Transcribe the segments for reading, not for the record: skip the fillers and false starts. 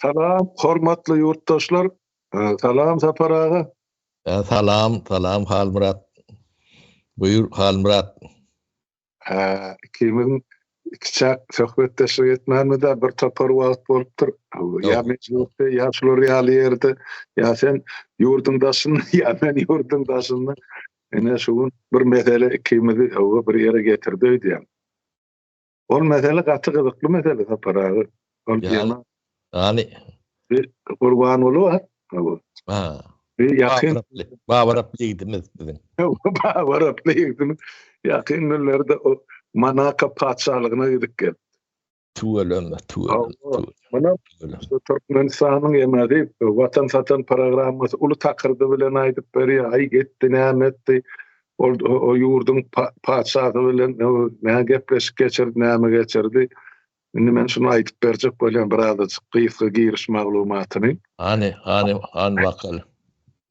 Salam, hormatly yurtdaşlar. Salam Sapar ağa. Salam Halmurat. Buyur Halmurat. Kimin kiçak söhbetdeşik etmänmede bir tapar wagt bolupdyr. Ya mecburda ya şol real yerde ya sen yurdundaşyn ya men yurdundaşyn. Ene şuň bir mesele ikimizi bir ýere getirdi diýen. Ol mesele gaty gyzykly mesele Sapar ağa. Ol ýa Yani Qurban olup yakın Bavaraplı gidimiz bizim. Bavaraplı gidimiz. Yakın günlerde o Manaka padşahlygyna gidip geldi. Tuğulun. Mana Türkmenistanyň ýemedi Watan Satan programmasy uly takyrdy bilen aýdyp beri ay getdi nämetdi. O ýurdun padşahy bilen näme gepleşip geçirdi, näme geçirdi. Indi men şunu aýdyp berjek bolýan biraz gysga giriş maglumatyny. Hani bakalım.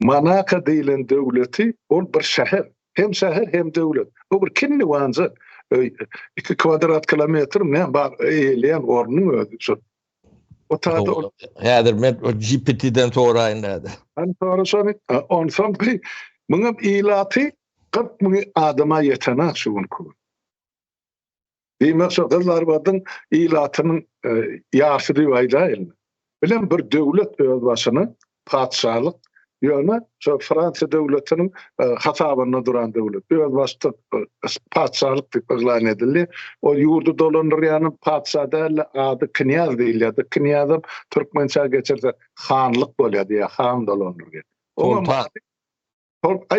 Manaka diýilen döwleti ol bir şäher, hem şäher hem döwlet. O bir kinni wanja 2 kvadrat kilometr ne bar eýleýän ornuň özü şu. O taýda häzir men o GPT'den sonra inlädi. An sonra şonu on son muňa ilaty 40 000 adama ýetene şuň ku. Diýmek şu gızlar badyň ilatynyň ýaşy diýýärler. Bilen bir döwlet öz başyna padşahlyk ýöne şu Fransa döwletiniň hasabyna duran döwlet. Öz başda padşahlyk diýip elan edildi. O ýurdu dolandyrýan padşah däl ady knyaz diýilýärdi. Knyazym türkmençe geçirse hanlyk bolýardy ýa han dolandyrýar.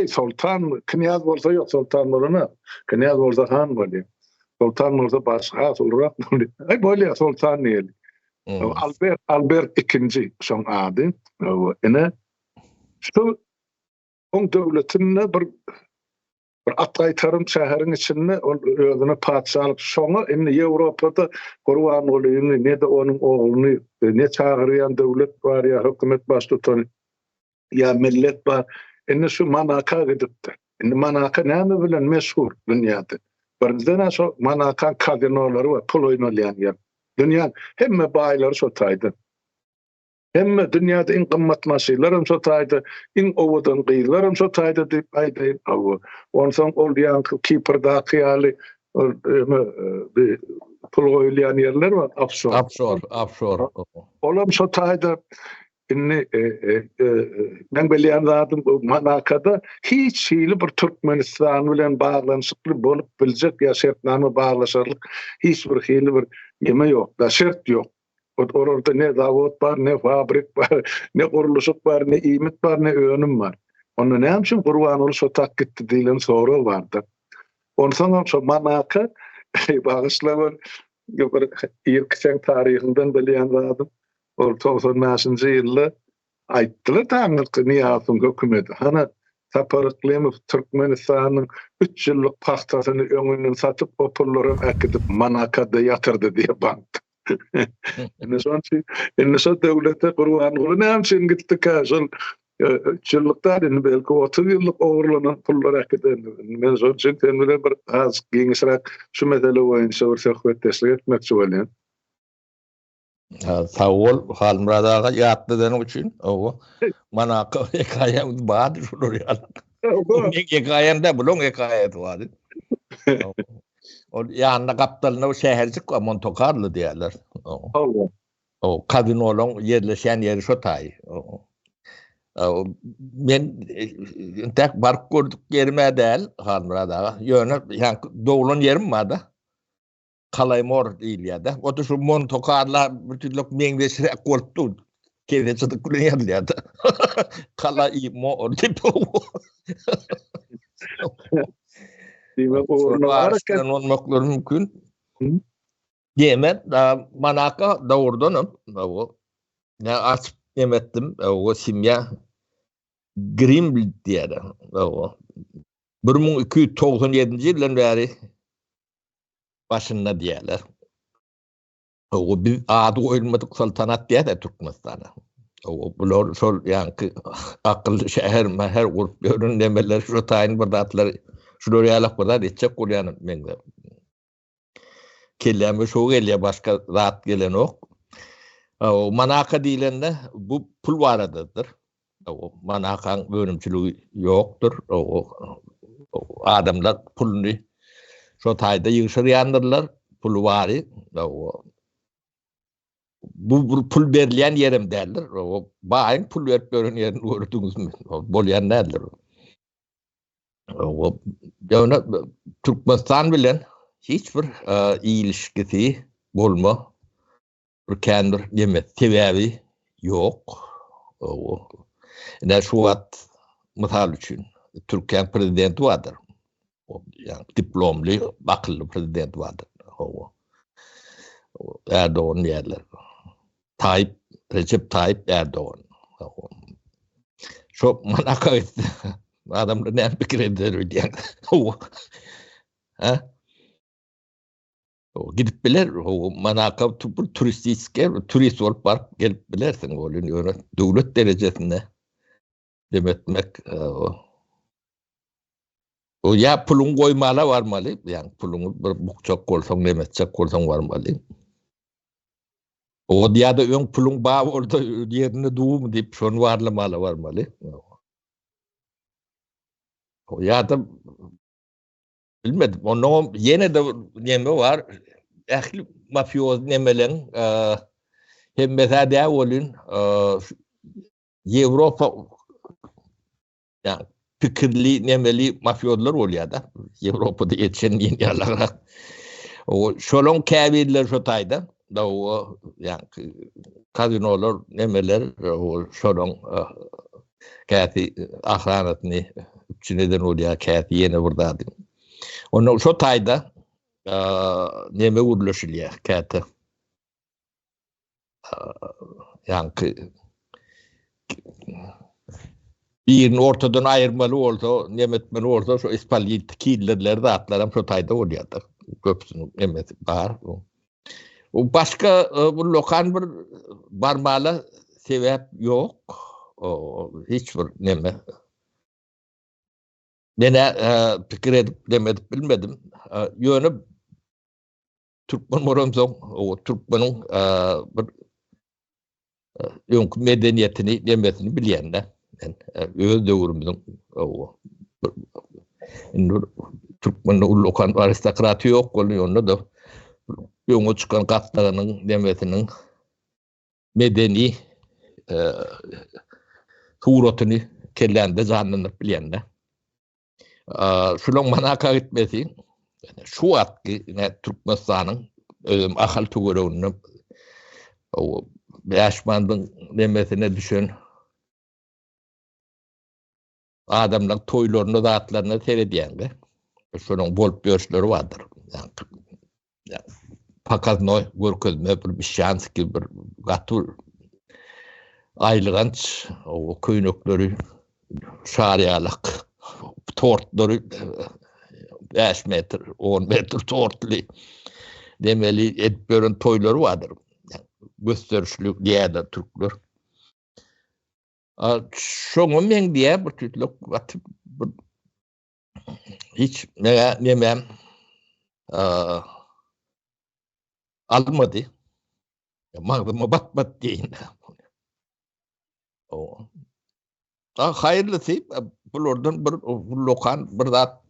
Sultan knyaz bolsa ýok sultan bolana. Knyaz bolsa han bolýar. Sultan bolsa başga sulrak bolýar. Bolýar sultan diýil. Albert II şoň ady. Ene şu on döwletinde bir atgaýtarym şäheriň içinde özüne padşahlyk şoňa indi Ýewropada Gurban bolýan ne de onuň ogluny ne çagyrýan döwlet bar ýa hökümet baş tutan ýa millet bar. Indi şu Manaka gidipdi. Indi Manaka näme bilen meşhur dünýäde? Birden şu Manaka kazinolary we pul oýnalýan ýer. Dünýä hemme baýlary şu taýdy. Hemme dünýäde iň gymmat maşynalar şu taýdy, iň owadan gyýlar şu taýdy diýip aýdy. Onsoň ol ýa Kiprda ýaly pul oýlayan ýerler bar, offshore. Olam şu taýdy. Inni men bilýän zatym Manakada hiç bir Türkmenistan bilen baglanyşykly bolup biljek ýa şertname baglaşarlyk hiç bir bir ýeme ýok, da şert ýok. Orada ne zavod bar, ne fabrik bar, ne guruluşyk bar, ne iýmit bar, ne önüm bar. Onu näme üçin Gurban ol şu tak gitdi diýilen soraw bardy. Onsoň şu Manaka bagyşlawan bir ýerkiçen tarihinden bilýän zatym. O 90-njy ýylda aýtdylar taňyky niýatyň hökümeti. Hana Saparyklemew Türkmenistanyň 3 ýyllyk paxtasyny öňünden satyp populary äkidip Manakada ýatyrdy diýip baktı. Indi şu döwlete Gurban ol näme üçin gitdi käşol 3 ýyllykda indi belki 30 ýyllyk ogurlanan pullar äkiden. Men şu üçin bir az giňişrak şu mesele boýunça bir söhbetdeşlik etmekçi bolýan. Sağol Halmurat ağa ýatdydan üçin Manaka hekaýem bar şular ýaly. Hekaýende bulan hekaýet bar. O ýanyna gapdalyna şäherçik Montocarlo diýerler. O kazinolaryň ýerleşen ýeri şo taý. Men tek bark gördük ýerime däl Halmurat ağa. Ýöne dowlan ýerim bar da. Kalaymor diýilýärdi. O şu Montocarlar bütünlük meňdeşire gortdy. Kereçde kullanýardy. Kalaymor diýip. Diýmek ornary olmaklar mümkin. Yemen Manaka dowurdanam. Ne açyp yemetdim. O simya Grimble diýerler. 1297-nji ýyldan bäri başında diýerler. O biz ady oýulmadyk saltanat diýär Türkmenistana. O bular şol ýa-ni akylly şäher mäher gurup görün nemeler şu taýyn bir zatlar şular ýalyk bir zat etjek bolýan meňde. Kelläme şo gelýär başga zat gelen ok. O manaka dilende bu pul varadadır. O manakan bölümçülüğü yoktur. O adamlar pulunu şu tayda yığışırıyandırlar. Pul vari. Bu pul verilen yerim derler. O bağın pul verip görün yerini gördünüz mü? Bolyan nedir? O yani Türkmenistan bilen hiçbir iyi ilişkisi bulma. Bir kendir yemet sebebi yok. Ne şu at misal için Türkiye prezidenti vardır. Yani diplomlu, akıllı prezident vardır. Erdoğan yerler. Recep Tayyip Erdoğan. Şu manaka etti. Adamlar ne fikir eder diye. Gidip biler o manaka turist olup barıp gelip bilersin oluyor. Devlet derecesinde demetmek o ya pulun koymala varmalı yani pulunu bir bukçak kolsan demetçak kolsan varmalı. O diye de ön pulun bağ orada yerine doğum deyip şunu varlamalı varmalı. O ya da bilmedim. Onun yine de neme var. Ehli mafyoz nemelen hem mesela de olun Avrupa yani fikirli nemeli mafyozlar oluyor da Avrupa'da yetişen yeni yerler. O şolon kabirler şu tayda da o yani kazinolar nemeler o şolon kâti ahranatını içinden oluyor kâti yine buradaydı. Onun şu tayda neme uğurlaşılıyor kâti. Yani birini ortadan ayırmalı olsa, nemetmeli olsa şu İspanyol'daki killerleri de atlarım şu tayda oluyordu. Köpsünün nemeti var. O başka bu lokal bir barmalı sebep yok. Hiçbir neme. Bana fikir edip demedik bilmedim. Yönü Türkmen moramzon, o Türkmen'in bir yönkü medeniyetini, nemesini bileyenler. Öz dövrümüzün o Türkmen'in lokal aristokratı yok oluyor onu da yöngü çıkan katlarının nemesinin medeni suratını kellende canlanıp bileyenler. Şunun manaka gitmesi şu atki Türkmenistan'ın akıl tuğrağını o Yaşman'ın nemesine düşen adamlar toylarını dağıtlarını seyrediyenler. Şunun bol görüşleri vardır. Yani fakat noy görkezme bir şans ki bir gatur aylığınç o köynükleri şariyalık tortları 5 metre 10 metre tortlu demeli etbörün toyları vardır. Yani gösterişli diyedir Türkler. Şoňa men diýe bir tütlük atyp hiç nemem almady. Magdyma batmat diýin. Haýyrlysy bulardan bir lokal bir zat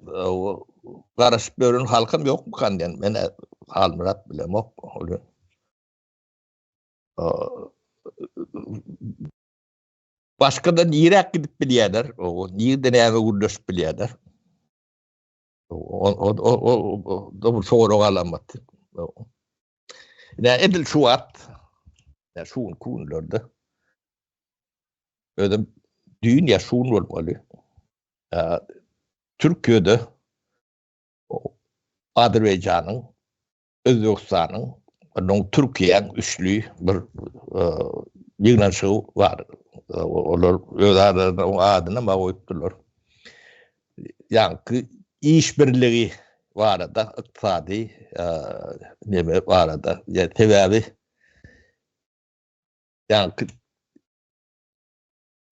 garaşyp görün halkym ýokmy kandan men almyrat bilemok. Başka da nirek gidip bilýärler. O nirden näme gurlaşyp bilýärler. O da bu soru alamat. Ne edil şu at. Ya şuun kunlörde. Ödüm dünya şuun bolmaly. Türkiýede Azerbaýjanyň, Özbekistanyň, onun Türkiýeň üçlü bir ýygnaşygy bar. Olar öz adyna goýupdylar. Yani iş birliği var da iqtisadi neme var da ya sebebi yani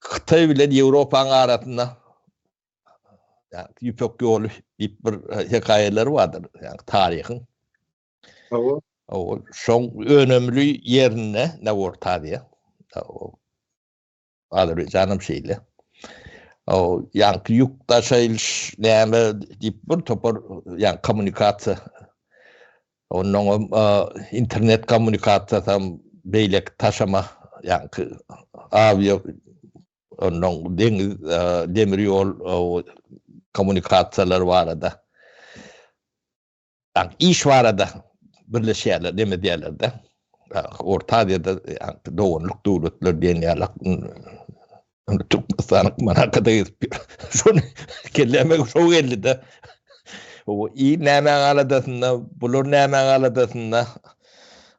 Xitay bilen Avrupa'nın arasında yani yüpek yolu bir hikayeleri vardır yani tarihin. O şoň önemli yerine ne orta diye. O adır canım şeyle. O yankı yük taşıyış näme dip bir topar yani kommunikasiýa. Onun internet kommunikasiýa tam beýlek taşama yankı avio onun demir yol kommunikasiýalar barada. Yani iş barada birleşýärler, deme diýerler de. Orta diýerde yani doganlyk döwletler diýenler Türkmenistan mana kadar şunu kellemek şow geldi de. O iyi näme galadasynda, bular näme galadasynda.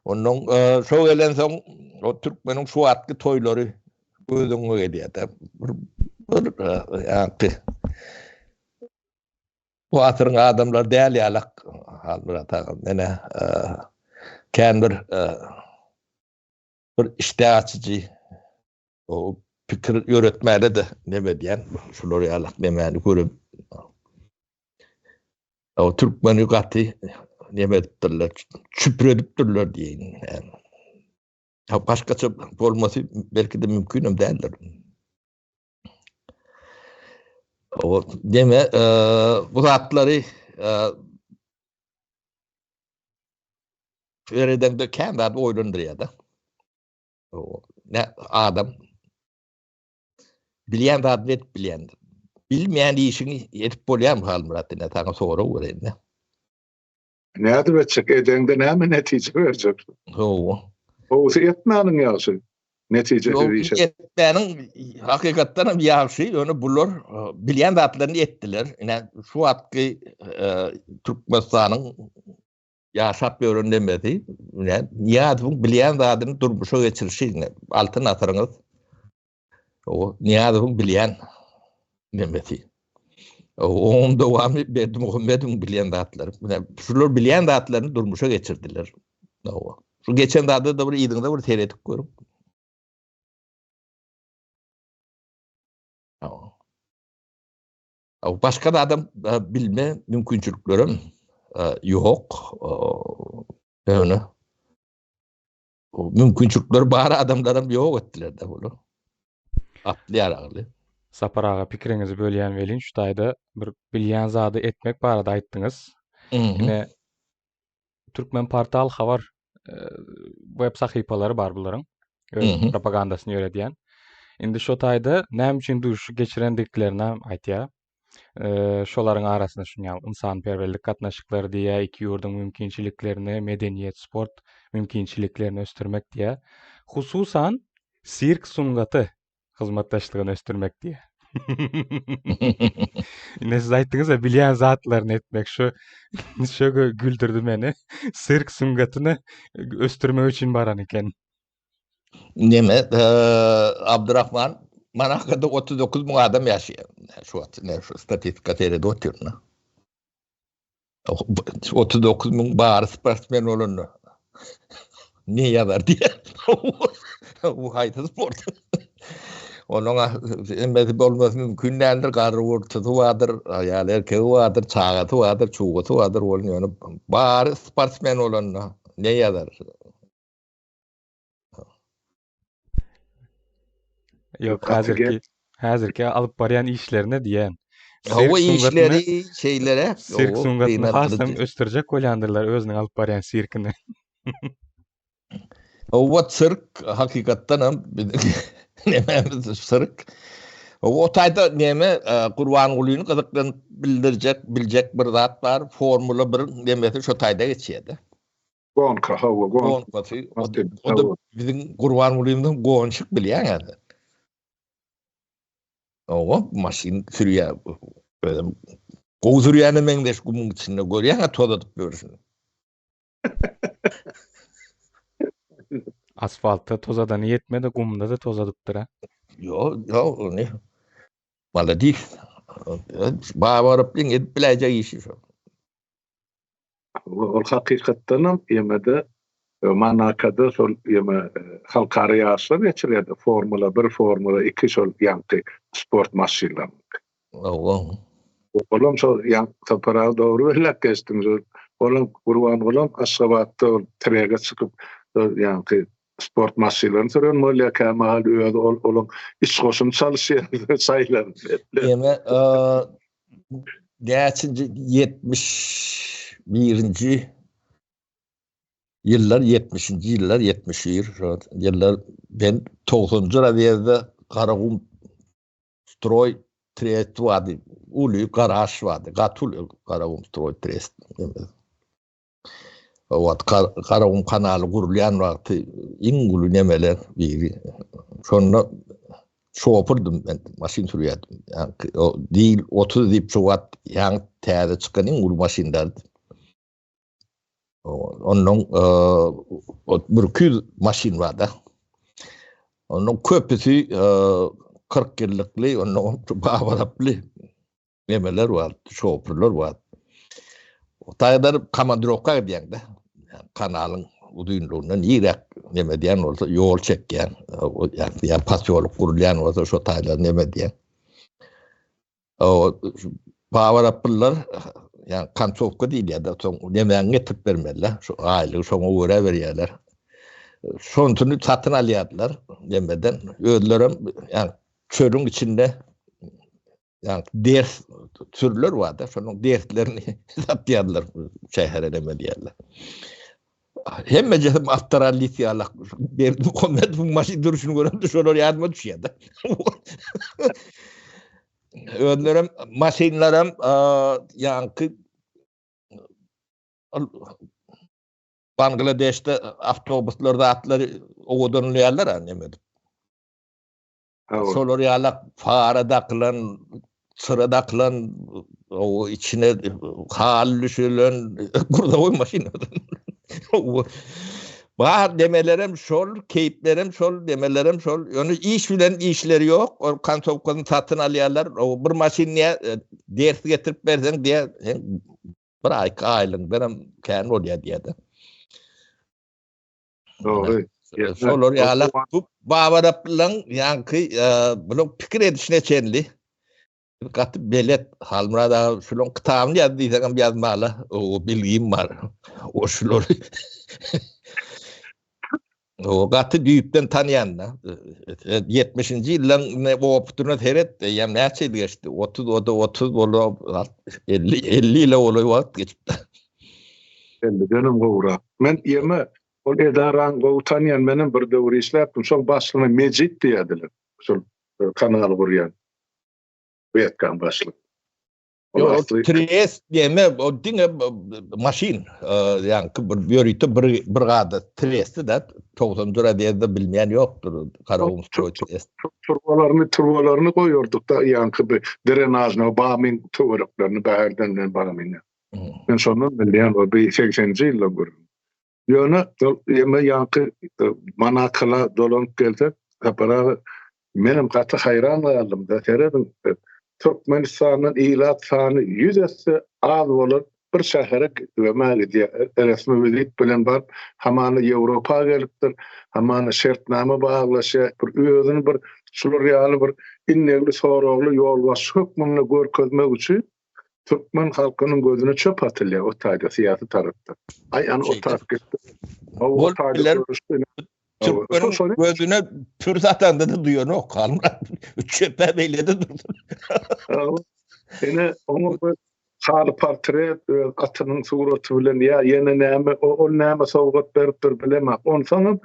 Onun şow gelen soň o Türkmeniň şu atky toýlary gözüňe gelýär. Yani bu atyryň adamlar däl ýalak halbata mene kän bir işte açıcı o pikir öğretmeli de neme diýen şular ýalak demeli görüp o Türkmeni gaty neme etdiler çüpredipdirler diýen. Başgaça bolmasy belki de mümkünem däldir. O deme bu zatlary Fereden de kendi adı oylundurýar da. O ne adam bilýän zat bilýän. Bilmeýän işini etip bolýar halmyratynda taňa sora görende. Näde betjek edende näme netije berjek. O etmäniň ýaşy. Netije berýär. Etmäniň hakykatdan hem ýaşy, onu bular bilýän zatlaryny etdiler. Ine şu atky Türkmenistanyň yaşap öğrenmedi. Niýadyň bilýän zadyny durmuşa geçirişi altyn atyryňyz. O niýadyň bilýän nemeti. O dowamy Berdimuhammediň bilýän zatlary. Şular bilýän zatlaryny durmuşa geçirdiler. O. Şu geçen zady da bir ýygyňda bir teretik görüp. O. Başga da adam bilme mümkinçiliklerim yok. Öyle. O mümkinçilikler bar adamlarım yok etdiler de bunu. Atlyar agly. Sapar aga pikiriňizi bölýän welin şu taýda bir bilýän zady etmek barada aýtdyňyz. Ine Türkmen portal habar web sahypalary bar bularyň. Öz propagandasyny ýöredýän. Indi şu taýda näme üçin duruşy geçirendiklerini aýtýar. Şolaryň arasynda şuňal insanperwerlik gatnaşyklary diýä, iki ýurdun mümkinçiliklerini, medeniýet, sport mümkinçiliklerini östürmek diýä. Hususan sirk sungaty hyzmatdaşlygyny östürmek diýä. Ine siz aýtdyňyz bilýän zatlaryny etmek şu güldürdi meni. Sirk sungatyny östürmek üçin baran eken. Neme Abdurrahman Manakada 39.000 adam ýaşaýar. Şu statistika terede oturna. 39.000 bar sportmen bolanlar. Ne ýazar diýär. Bu haýta sport. Onuňa embedi bolmasy mümkin nädir, garry urtusy bardyr, ýa-da erkegi bardyr, çagaty bardyr, çugaty bardyr, ol bar sportmen bolanlar. Ne ýazar? Yok hazırki alıp baryan işlerine diýen. O işleri şeylere sirk sungatyny hasam östürjek bolýandyrlar özüniň alıp baryan sirkini. O sirk hakykatdan hem nememiz sirk. O taýda neme Gurbanulyny gyzykdan biljek bir zat bar, Formula 1 demesi şu taýda geçýärdi. Gonka. O da bizim Gurbanulynyň gonşyk bilýän ýa-da. O maşin sürüyor. Böyle gol sürüyanı mendeş kumun içinde görüyor ya tozatıp görürsün. Asfaltta tozadan yetmedi, kumda da tozadıptır ha. Yo ne? Valla değil. Bağa varıp edip bileceği işi şu. O hakikatdan yemede manakada sol yeme halkara ýaşlar geçirýärdi. Formula 1, Formula 2 sol ýanky sport maşynlary. O. Olam şol ýanky paral dogry welek geçdim. Olan Kurban olan Aşgabatda trege çıkıp yani sport maşinelerini süren Molla Kemal öýde olan iş goşuny çalışýar saylar. Eme geçinci 71. Yıllar 70. yıllar yıllar ben 90. radiyada Karagum Stroy Trest vardı. Ulu garaj vardı. Gatul Karagum Stroy Trest. Wat Karagum kanalı gurulyan wagty ingulu nemeler biri. Şonu şopurdum ben maşin sürüyordum. Yani o değil 30 dip watt yang täze çykan ingulu maşinlerdi. Onun bir küz maşin var da. Onun köpüsü 40 yıllıklı, onun bağıraplı nemeler var, şoförler var. O taylar kamandirovka gidiyen de. Kanalın uduyunluğundan yiyerek neme diyen olsa yol çekken, yani pas yolu kurulayan olsa şu taylar neme diyen. O bağıraplılar yani kansovka değil ya da yemeğini getirip vermediler. Şu aylığı sonra uğra veriyorlar. Sonuçunu satın alıyorlar yemeden. Ödülerim yani çölün içinde yani ders türler vardı. Sonra derslerini satıyorlar şehre demediyorlar. Hem cehem aftaral lisiyalak derdim komet bu maşin duruşunu görüp şöyle yardıma düşüyordu. Ödülerim maşinlerim yankı Bangladeş'te avtobuslarda atları oğudunluyorlar annemedim. Solar yalak fara kılan, sıra dakılan, o içine hal düşülen, burada o maşin. Bahar demelerim şol, keyiplerim şol, demelerim şol. Yani iş bilen işleri yok. O kansovkanın satın alıyorlar. O bir maşineye ders getirip versen diye bir aylığın benim kendi oluyor diye de. Doğru. Solar yalak bu bağıraplan yankı bunu fikir edişine çenli. Katı belet halmada şulon kitabını yazdıysan yazmalı. O bilgim var. O şulor. O katı düyüpten tanıyan da. 70. yıldan o opturuna teret yani ne şeydi geçti. 30 olu 50 ile oluyor vakit geçti. 50 dönüm gowra. Men yeme ol edaran gowtanyan menen bir döwür işläpdim. Şol başlygyna Mejit diýdiler. Şol kanal gurýan. Betkan başlyk. O Triest deme o dinge maşin yani bir yörüte bir gada Triest'te de 90 radiyada bilmeyen yoktur. Karagum Triest. Turbalarını koyuyorduk da yankı bir drenajna bağmin tuvarıklarını bäherden bağmin. Ben sonun bilýän o 80-nji ýylda görüyorum. Ýöne yankı manakala dolanıp gelse apara menim gaty hayran galdım da teredim. Türkmenistan'ın ilat sany 100'e az bolan bir şähere gitmeli diýe resmi vizit bilen bar hamany Ýewropa gelipdir. Hamany şertnama baglaşa bir özüni bir şular ýaly bir innegli soragly ýol var. Şökmünle görkezmek üçin Türkmen halkynyň gözüne çöp atylýar o taýda syýasy tarapda. Ay ana o tarap gitdi. O taýda Türkmen'in gözüne pür satanda da duyuyor o kalma. Çöpe beyledi durdu. Yine onu sarı portret atynyň suraty bilen ýa ýene näme o näme sowgat beripdir bilemem. Onsoň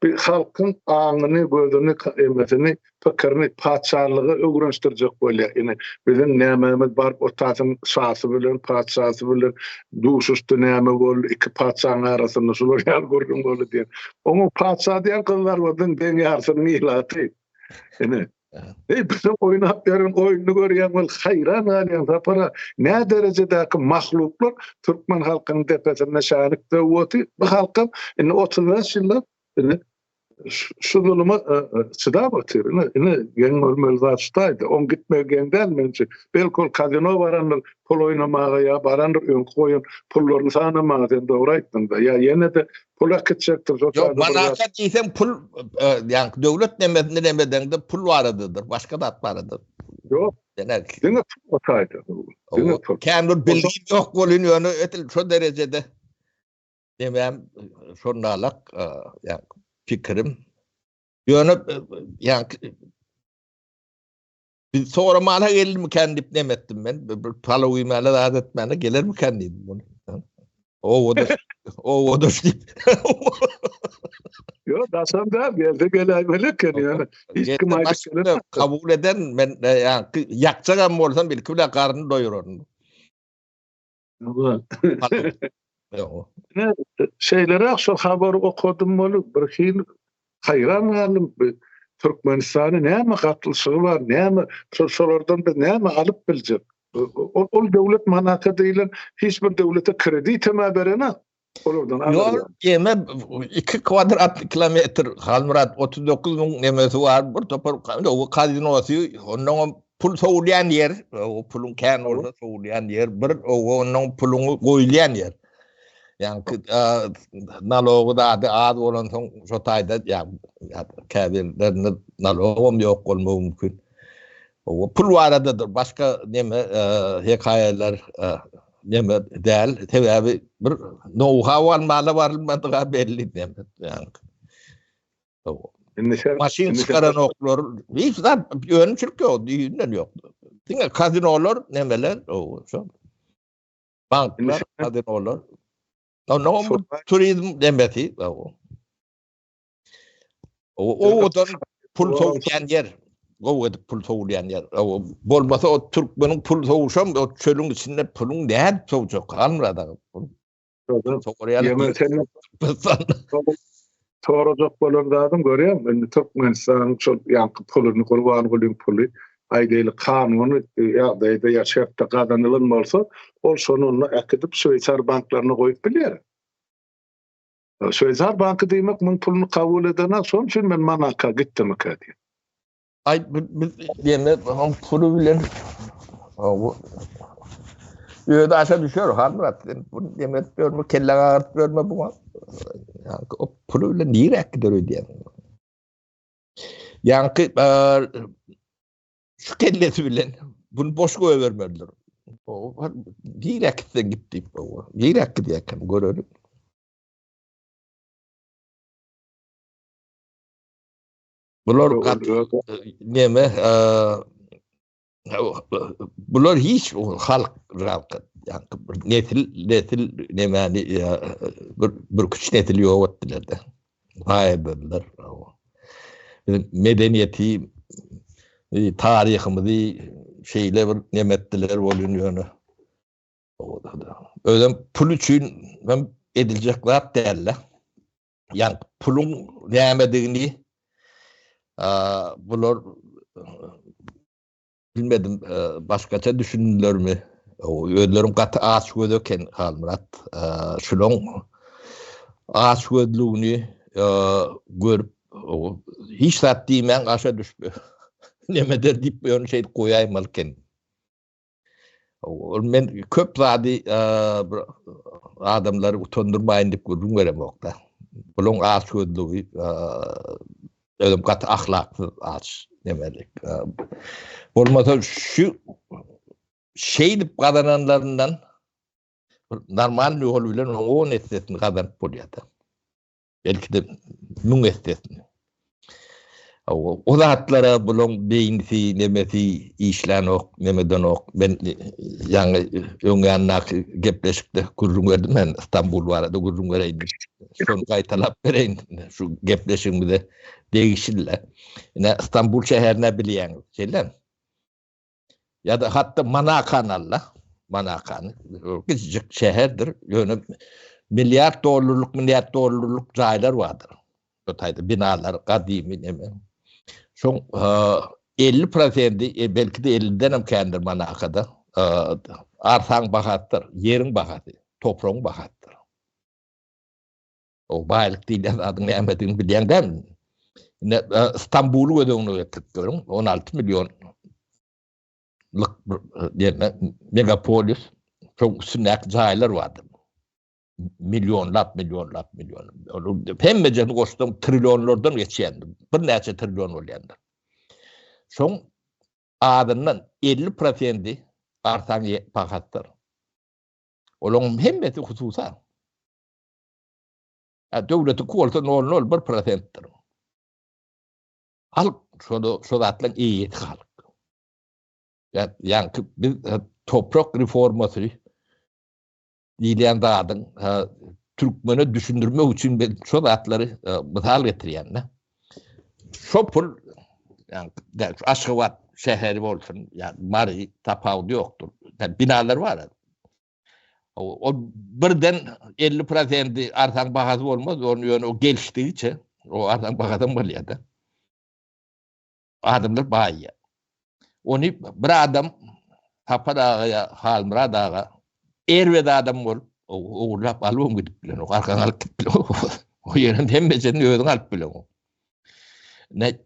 bir halkyň aňyny gözüni emesini pikirini paçarlygy öwrenişdirjek bolýar. Ýene bizim nämemiz bar o taýdan şahsy bilen paçasy bilen duş üstü näme bol iki paçaň arasynda şular ýar görgüm boldy diýen. Onu paça diýen kızlar boldy ben ýarsynyň ilaty. Ene bizim oynap beren oyunu görýän bol hayran galýan tapara ne derecedäki mahluklar Türkmen halkynyň tepesinde şahykda oty bu halkym 30 ýyllar şu zuluma çydap otyr. Ine ýeňi ölmeli zatdaýdy. On gitmegenden mençe belki kazino baranlar pul oynamaga ýa baranlar öň koýun pullaryny sanamaga den dogry aýtdym da. Ýa ýene de pul aketjekdir. Yok manaka diýsem pul ýa döwlet nemeden de pul baradydyr. Başga da at baradyr. Yok. Denek pul otaýdy. Kendi bilgim yok bolun ýöne etil şu derecede. Demem şonalak yani fikrim. Ýöne yani bir sonra mala gelir mi kendip demettim ben. Bir pala uymala da adetmene gelir mi kendim bunu. O da Yo da sen de geldi gelebilirken yani. Hiç kim aylık kabul eden ben yani yakacağım olsam bir küle karnını doyururdum. Ne şeylere şu haber okudum bolu bir şey hayran kaldım. Türkmenistan'ın näme gatlyşygy bar, näme şolardan da näme alyp biljek. Ol döwlet manaka diýilen hiç bir döwlete kredit me berene. Olardan alýar. Ýeme 2 kvadrat kilometr Halmurat 39.000 nemesi var. Bir topar o kazinosy, onun pul soğulayan yer, o pulun kän orada soğulayan yer, bir onun pulunu goýulýan yer. Yani nalogu da adı olan son şotayda yani kabirlerinde nalogum yok olma mümkün. O pul varadadır. Başka neme hikayeler neme değil. Tabii bir know-how almalı varılmadığı belli neme yani. Maşin çıkaran oklar hiç de yönçülük yok. Düğünden yok. Dinle kazinolar nemeler o şu. Banklar kazinolar. No, turizm demeti. O da pul soğuyan yer. O da pul soğuyan yer. Bolmasa o Türkmenin pul soğuşam o çölün içinde pulun ne soğuyacak kalmada. Soracak bolandadım görýärmi? Ben Türkmenistan şu yankı pulunu kurban golyň pulu aýdyly kanuny ýagdaýda ýaşapda gazanylan bolsa, ol şonu akıdyp Şweýçar banklaryna goýup bilýär. Şweýçar banky diýmek muň puluny kabul edene şoň üçin men manaka gitdim kadi. Ay diýende ham pulu bilen ýöne aşa düşer Halmurat. Bu demet görme kelle art görme bu. Yani o pulu bilen direkt gider Yankı şu kellesi bilen bunu boş koyuvermediler. O direkt gitti. Direkt gidiyorken görüyorum. Bular hiç halk ralkı yani nesil nemani bir küçük nesil yok ettiler. Hayırlar. Medeniyeti tarihimizi şeyle bir nemettiler oluyor. Öyle pul için ben edilecekler derler. Yani pulun değmediğini bunlar bilmedim başkaça düşünürler mi? Ödlerim katı ağaç gözüken Halmurat. Şunun ağaç gözlüğünü görüp hiç saat diýmän aşa düşmüyor. Nemeder diýip bir şey koýaýym alken. Men köp zady adamlary utandyrmaýyn diýip görüň beremokda. Bulun ağaç gözlüğü ödüm kat ahlaklı ağaç demelik. Bolmasa şu şey dip kazananlarından normal yol bilen o netesini kazanıp bolýar. Belki de mün etesini. O zatlara bulun beýnisi nemesi işlenok, nemeden ok. Ben ýa-ni öňännak gepleşikde gurrun berdim men İstanbul barada gurrun bereýin. Şonu gaýtalap bereýin. Şu gepleşigimizde degişirler. Ine İstanbul şäherine bilýän şeyler. Ya da hatta Manakan küçücük şäherdir. Ýöne milyar dolarlyk jaýlar bardyr. Otayda binalar kadimi neme. Şoň 50% belki de 50'den hem kendir Manakada. Arsaň bahatdyr, ýeriň bahaty, toprağyň bahatdyr. O baýlyk diýen adyň nämetini bilýändem. İstanbul'u ödöňüne getirdiler. 16 milyon megapolis. Çok sünek jaýlar bardy. Milyonlap. Hemmejeni goşdum trilyonlardan geçýändi. Bir näçe trilyon bolýandy. Şoň adamdan 50% artan pakattır. Olon hemmeti hususa. Devleti kuolta 0,01%'tir. Halk şodatlan iyi halk. Yani biz toprak reforması diýilen dadyň Türkmeni düşündürmek üçin ben şodatları misal getiriýän. Şo pul yani Aşgabat şehri bolsun, yani Mari tapawdy ýokdur. Yani binalar var. O birden 50% artan bahasy bolmaz, onu ýöne o gelişdigiçe o artan bahadan bolýar. Adamlar baýýar. Onu bir adam Tapadağ'a, Halmıradağ'a erwede adam bol, oğurlap alwam gidip bilen, o arkadan alıp gidip bilen. O yerinde hemmesini ödün alıp bilen. Ne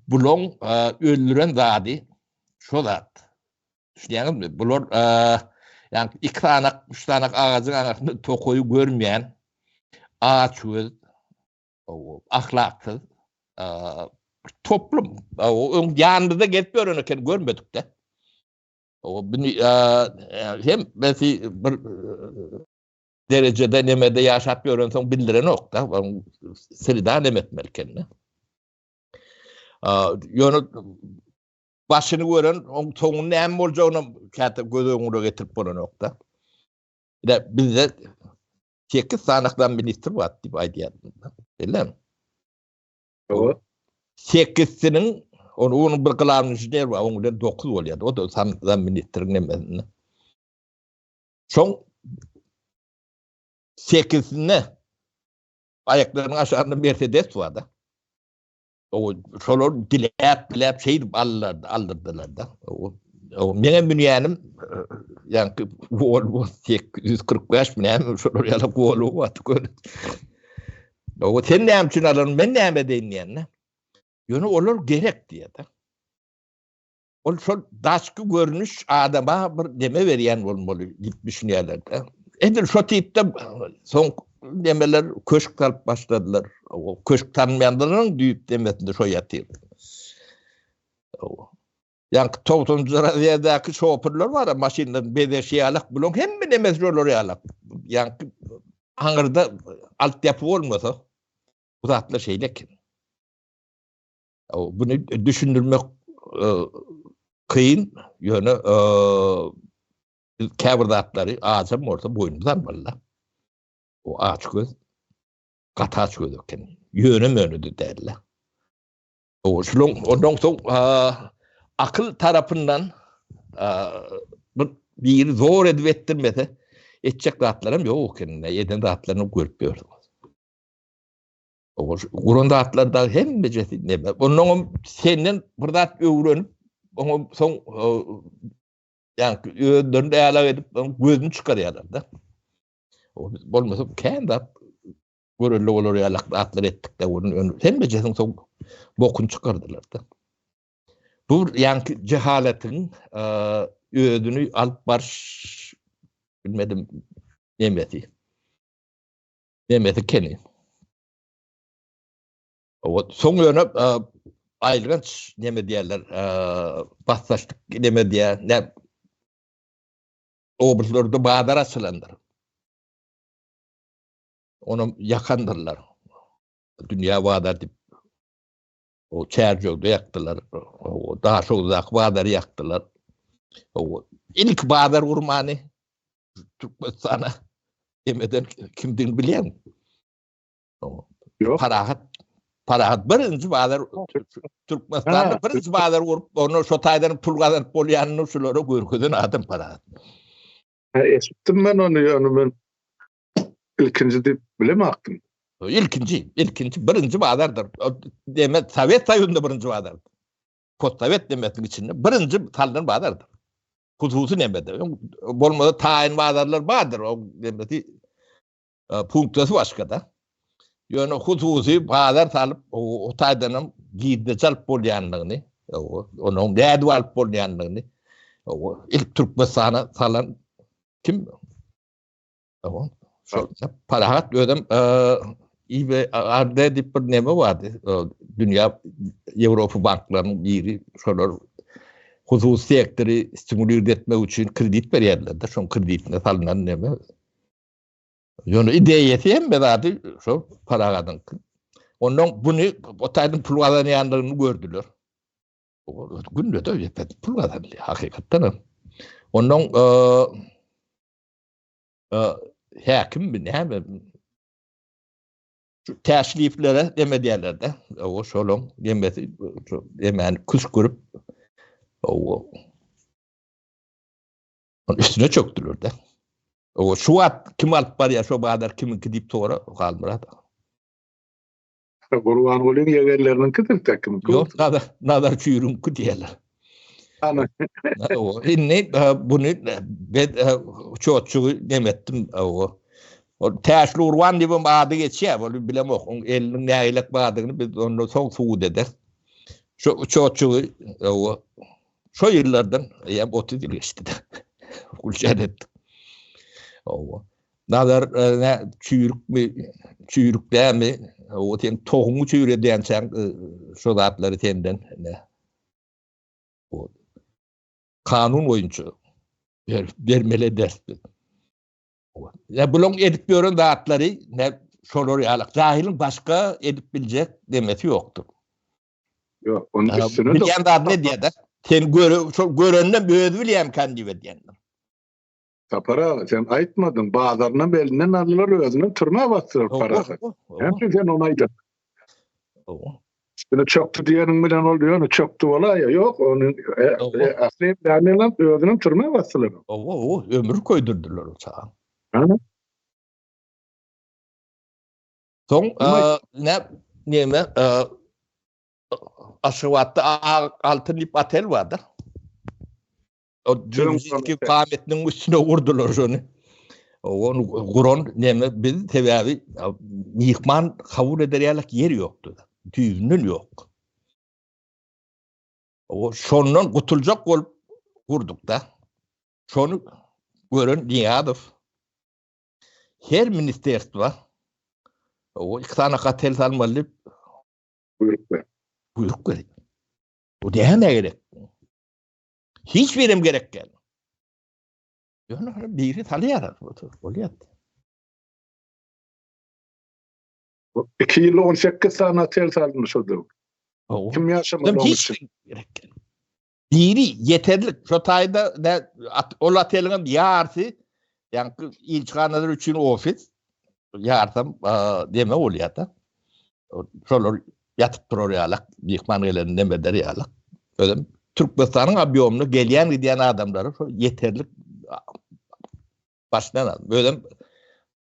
bulon öldüren zadi şo zat. Düşünýäňiz mi? Bular yani 2 tanak, 3 tanak ağacın arasında tokoyu görmeýän, ağaç göz, ahlaksız toplum. O ýanynda gitip öňeken görmedik de. O hem belki bir derecede nemede yaşap öğrensen bildiren nokta. Sırada nemetmelken. Yani başını gören, onun sonun ne olacağını göz önüne getirip bana nokta. Bizde 8 sanaktan minister var diye aydiyatında. Değil mi? Evet. 8'sinin onun bir kılavuzcu der var, onun 9 oluyordu. O da sanaktan ministerin nemesinde. Son 8'sine ayaklarının aşağısında Mercedes vardı. O şolor dilep şey aldırdılar da. O benim dünyanım yani Volvo 845 binem şolor yala Volvo vardı. O sen ne yapçın alın ben ne yapayım yani. Yönü olur gerek diye de. O şol daşkı görünüş adama bir deme veriyen olmalı gitmiş yerlerde. Edil şu tipte son demeler köşk kalıp başladılar. O köşk tanımayanların düyüp demesinde şo yatıyor. Yani 9. radiyadaki şoförler var ya maşinlerin bedeşi alak bulun hem mi demezroları alak. Yani hangarda altyapı olmasa bu tatlı şeylek. Bunu düşündürmek kıyın yönü kavırdatları ağacın orta boynundan valla. O ağaç göz katı ağaç göz yokken yönü derler. O şulun ondan sonra akıl tarafından bir zor edip ettirmese edecek rahatlarım yok kendine. Yeden rahatlarını görüp o kurun rahatlarda hem becesi ne be. Onun senin burada öğrenip onun son yani dönde ala edip gözünü çıkarıyorlar da. O olmasa kendi görüllü olur ya atlar ettik de onun hem becesin son bokun çıkardılar da. Bu yani cehaletin ödünü alıp barış bilmedim Nemeti keni. O son yönü ayrınç neme diyorlar baslaştık neme diye ne obuzlarda bağdar açılandır. Onu yakandırlar. Dünya bağdar deyip o Çercok'da yaktılar. O daha çok uzak bağdarı yaktılar. O ilk bağdar urmanı Türkmenistan'a demeden kimdiğini biliyor musun? Yok. Parahat birinci bağdar Türkmenistan'da birinci bağdar vurup onu şotaydan pulgadan polyanını şuları görküdün adım Parahat. Esittim ben onu yani ben ilkinci deyip bilemedim. İlkinci birinci bağdardır. Demet Sovet Sayı'nda birinci bağdardır. Postsovet demetin içinde birinci taldan bağdardır. Hususi nemede. Bolmada tayin bağdarlar bağdır. O demeti punktası başka da. Yani hususi bağdar talıp o taydanın giyde çalıp polyanlığını onun değerli alıp polyanlığını ilk Türkmenistan'a salan kim? Tamam. Parahat ödem iyi bir arda dip bir neme vardı. Dünya Avrupa banklarının biri şolar hususi sektörü stimüle etmek için kredit berýärler. Şol kreditine salynan näme? Ýöne ideýeti hem bezady şol paragadan. Ondan bunu o taýdan pul gazanýandygyny gördüler. Günde de ýetip pul gazandy hakykatdan. Ondan häkim näme täşriflere deme diýerler-de. O şolun gemesi hemen kuşkurup o üstüne çöktüler-de. O şu wagt kim alyp barýar şo badar kimiki diýip tora galmyrat. Gurban bolan ýegerleriniň kidir kim? Yok nadar çüýrüňki diýerler. Ana. O inni bunu çotçugy demetdim o. O täşli urwan diýip bady geçýär, bolu bilemok. Oň eliniň näýilek badygyny biz onu soň suwud eder. Şo çotçugy o şo ýyllardan ýa 30 ýyl geçdi. Gulşadet. O. Nadar çüýrükdämi o ten tohumu çüýre diýensäň şo zatlary tenden ne. O kanun boýunça bermeli dersdi. Ya bulun edip görün zatlary ne şolary ýalyk jahilin başga edip biljek demeti ýokdur. Yok, onun üstüne de. Diýen zat ne diýdi? Sen görenden böýüp bilýän kandiwe diýenler. Tapara, sen aýtmadyn, bazaryndan belinden aldylar özüne türme batdyr para. Hem sen onu aýdyn. Üstüne çöktü diýeniň bilen bolýar, çöktü bola ýa ýok, onu asly däneler özüne türme batdylar. O ömür koydurdular o çağa. Soň näme aşywatda altyn ip atel bardyr. O dünýäki kametiniň üstüne urdular şonu. Onu guron näme biz sebäbi mihman kabul ederýärlik ýeri ýokdy. Düýnün ýok. O şondan gutuljak bolup gurduk da. Şonu görün Niýazow. Her ministerstva o iki tane katel salmaly buyruk berdi. O näme gerek? Hiç birim gerek gel. Ýöne biri talýar bolýar. 2 ýyl 18 sana tel saldyny şurda. Kim ýaşamaly hiç gerek gel. Biri yeterlik. Şo taýda ol ateliň ýarty ýa-ni ilçhanalar üçin ofis ýardam deme bolýar da. Şolar ýatyp durýarlar, mihman gelen neme derýarlar. Ödem Türkmenistan'ın abiyomunu gelýän gidýän adamlary yeterlik başlanan. Böyle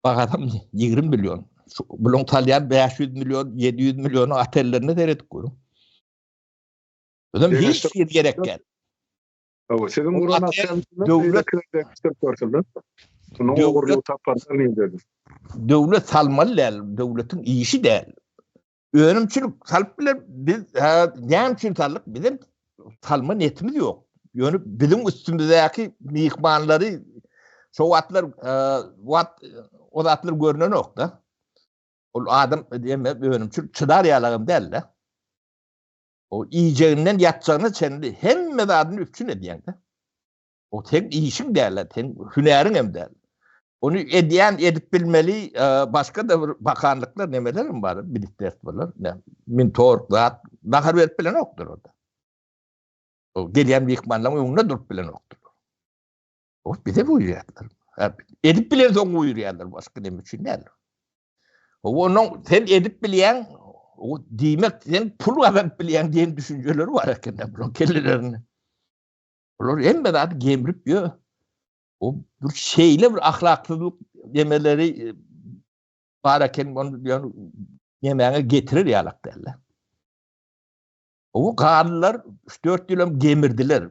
bak adam 20 milyon. Bulun talyan 500 milyon, 700 milyon atellerini seyretip koyun. Böyle hiç bir gerek gel. O sizin buran devlet devlet salmalı değil. Devletin işi değil. Öğrenimçilik salıp bile biz yemçilik salıp bizim salma niyetimiz yok. Yani bizim üstümüzdeki mihmanları şu atlar o atlar görünen yok da. O adam öğrenimçilik çıdar yalağım değil de. O iyicerinden yatacağını kendi hem medadını üpçün ediyen de. O tek işin derler, tek hünerin hem derler. Onu edip bilmeli başka da bakanlıklar nemeler mi var? Ministerstvolar, mintor, bakar verip bilen yoktur orada. O gelen mihmanların önüne durup bilen yoktur. O bize buyuruyorlar. Edip bilen son buyuruyorlar başka ne için derler. Onun sen edip bilen o demek sen pul kazanıp bilen diyen düşünceleri var hakkında bunun kellelerine. Onlar en bedava gemrip diyor. O bir şeyle bir ahlaksızlık yemeleri baraken onu diyor yemeğe getirir yalak derler. O karlılar 3-4 yılım gemirdiler.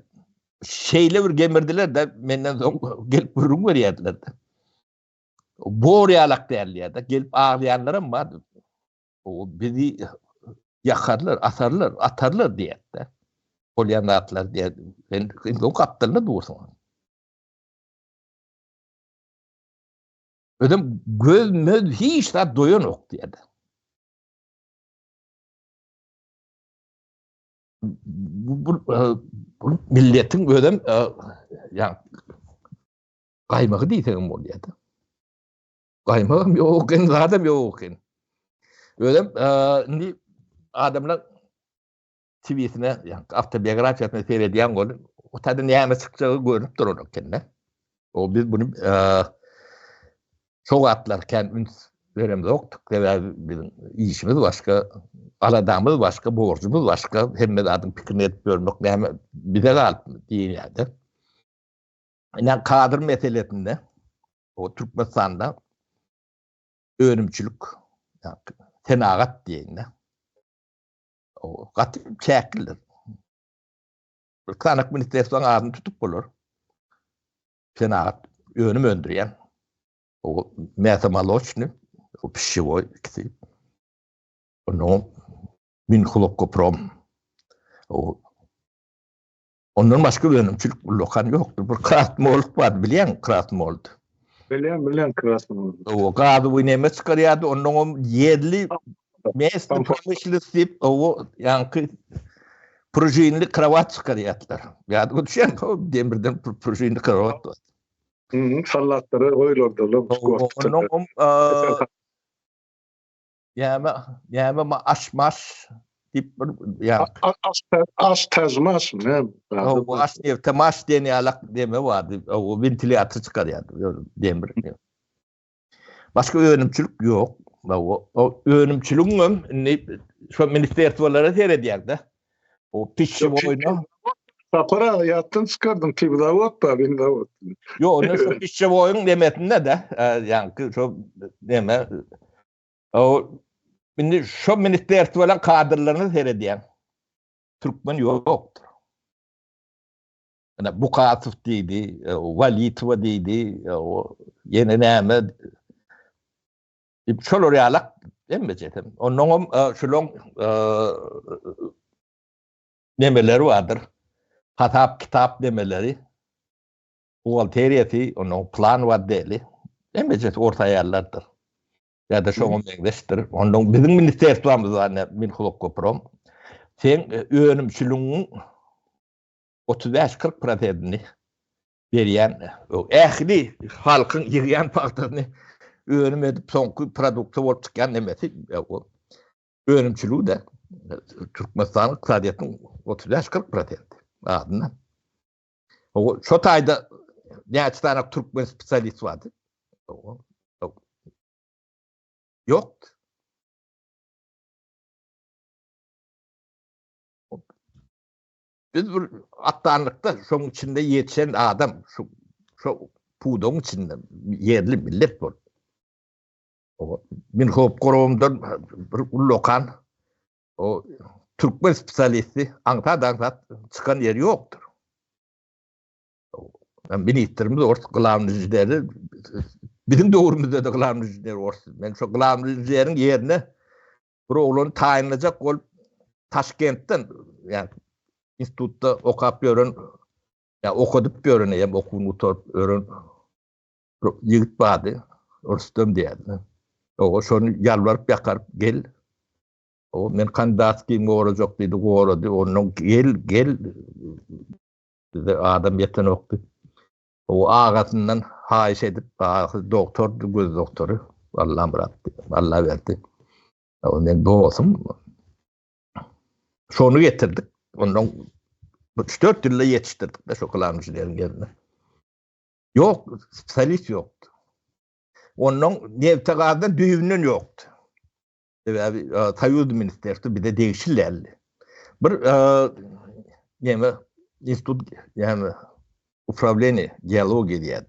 Şeyle bir gemirdiler de menden sonra gelip burun veriyordular da. Boğur yalak derler de gelip ağlayanlara mı vardı? O bizi yakarlar, atarlar diye de. Polyanatlar diye. Ben o kaptanına doğursun. Ödem göz hiç de doyun yok diye de. bu milletin ödem yani kaymağı değilsen oluyordu. Kaymağım yok, zaten yok. Ödem adamlar TV'sine yani autobiyografiyasını seyrediyen gol o tadı neyime çıkacağı görünüp durur kendine. O biz bunu çok atlarken veremiz yoktuk. Bizim işimiz başka, aladığımız başka, borcumuz başka. Hem de adım fikrini edip görmek neyime bize kaldı değil yani. Yani kadir meselesinde o Türkmenistan'da önümçülük, yani tenagat diyeyim de o katı çekildir. Kanak ministersiyonun ağzını tutup bulur. Tenagat önüm öndüreyen o Metamalochny, o pişivoy ikisi. Onun Minkulokoprom. Onun başka önümçülük lokan yoktu. Bir Krasnoluk vardı, biliyen Krasnoluk. Bilen Krasnoluk. O gazı bu neme çıkarıyordu. Onun yerli mesli pamışlı o yankı projeyinli kravat çıkarıyordular. Yani o düşen demirden projeyinli kravat var. Sallatları oylordu. Onun yani aşmaş tip yani az tezmez ne? o aş ne temaş deni alak deme vardı. O ventilatör çıkarıyordu demir. Başka önümçülük yok. O önümçülüğün ne şu ministersiyonlara seyrediyordu. O pişi oyunu. Sapara yattın çıkardın ki da ot da bin da ot. Yo onu şu pişi oyun demetinde de yani şu deme o şu ministersiyonların kadrlarını seyrediyen Türkmen yoktur. Yani Bukatif deydi, Valitva deydi, o yeni neyme şol orayalak demeyeceğim. Onun şulon demeleri vardır. Kitap demeleri. Buhalteriyeti, onun plan var deli. Demeyeceğiz orta yerlerdir. Ya da şoğun mengleştir. Onun bizim ministersiyonumuz var ne? Minkulokoprom. Sen önümçülüğün 35-40%'ni veriyen, ehli halkın yığıyan paktörünü önüm edip sonku produktu olup çıkan demesi, önümçülüğü de Türkmenistan'ın iqtisadiyyatının 35-40% adından. Şu tayda ne tane Türkmen spesialist vardı. Yok. Biz bir atlanlıkta şunun içinde yetişen adam, şu pudonun içinde yerli millet var. Min hop koromdan bir lokan, o Türkmen spesiyalisti Ankara'dan çıkan yeri yoktur. Ministrimiz orta gılamlıcıları, bizim doğrumuzda da gılamlıcıları orta. Ben şu gılamlıcıların yerine bir oğlunu tayinleyecek ol Taşkent'ten, yani institutta okap görün, ya okudup görüneyim, okunu tutup görün, yigit vardı, Rüstem diyordu. O şunu yalvarıp yakarıp gel. O men kandidat kim olacak dedi, oldu. Onun gel dedi, adam yeten oktu. O ağasından haiş edip, doktor, göz doktoru, Allah'ım bıraktı, Allah verdi. O men doğusum. Şunu getirdik. Onun 3-4 yılla yetiştirdik de şokolamcıların yerine. Yok, spesialist yoktu. Onun nevtekardan düğünün yoktu. Tayyud ministersi bir de değişirlerdi. Bir yani institut yani upravleni geologi diye.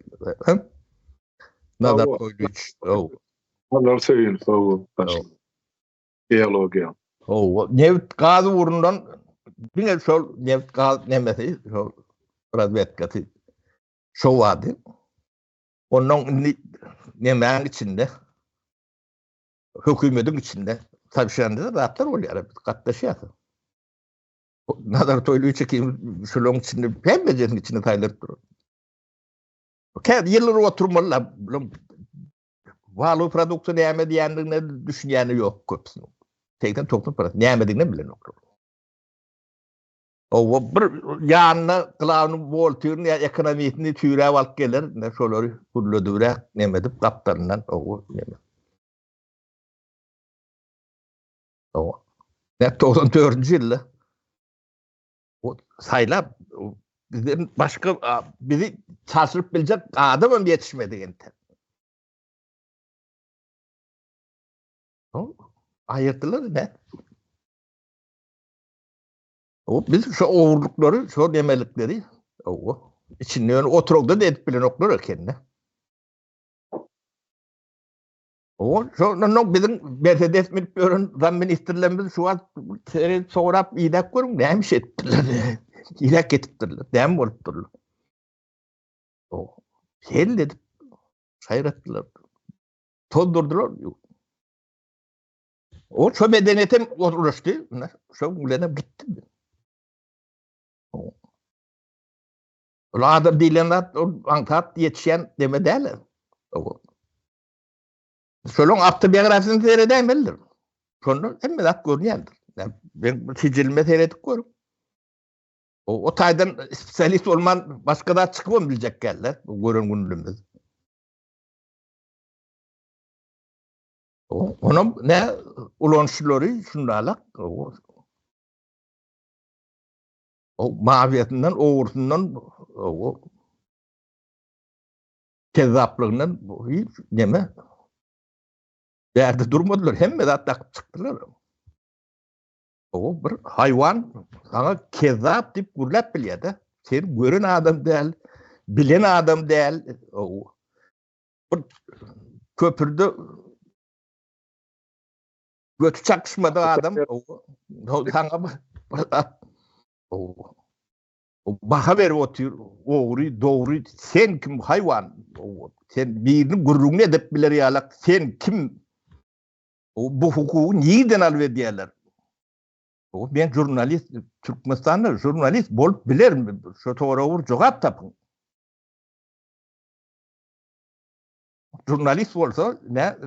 Nadar koyduç. Onlar söyleyin o geologi. O neft gazı uğrundan bir şol neft gaz nemesi şol razvetkati şov vardı. Onun nemen içinde hükümetin içinde tabii şu anda da rahatlar oluyor. Katlaşıyor. Nadar toyluğu çekeyim şolun içinde hem becerin içinde taylar durur. Yılları oturmalılar. Valı produktu neyme diyenlerine düşünyeni yok köpsün. Tekten toplum parası. Neyme diyenine bile yok. O bir ýanyna kılavny boltyryny ekonomisini türäp alyp geler, ne şolary guruldyrak nemedip gapdaryndan o neme. O. Ne 94-nji ýylda o saýlap bizden başga bizi çarşyryp biljek adamam ýetişmedi ente. O aýyrdylar ne? O biz şu oğurlukları, şu demelikleri o içinden oturukda da edip bilen oklar kendine. O şu bizim Mercedes milipörün zam ministerlerimiz şu an sorap idak görün neymiş ettiler. İdak ettiler. Dem bolupdylar. O hel edip sayrattılar. Toldurdular. O şu medeniyetim oturuştu. Şu gülene gitti. Ola adam diýlenler ankat ýetişen deme däler. Şolong autobiografisyny seredämelidir. Şonu hemme zat görýändir. Ben sicilime seredip görüp. O taýdan spesialist bolman başga da çykyp biljek geller. Bu görüngünlüğümüz. Onun ne ulanşylary şundalak o maviyetinden, oğursundan, o kezzaplıgından hiç neme derde durmadılar. Hemme de tak çıktılar. O bir hayvan sana kezzap deyip gurlap bilýär. Sen görün adam değil, bilen adam değil. O bir köpürde götü çakışmadı adam. O sana o baha verip otur, oğru, doğru, sen kim hayvan, sen birini gurrunu edip biler yalak, sen kim, bu hukuku niyden alıver diyorlar. Ben jurnalist, Türkmenistan'da jurnalist bolup biler mi? Şu toğra vur, cevap tapın. Jurnalist olsa, ne,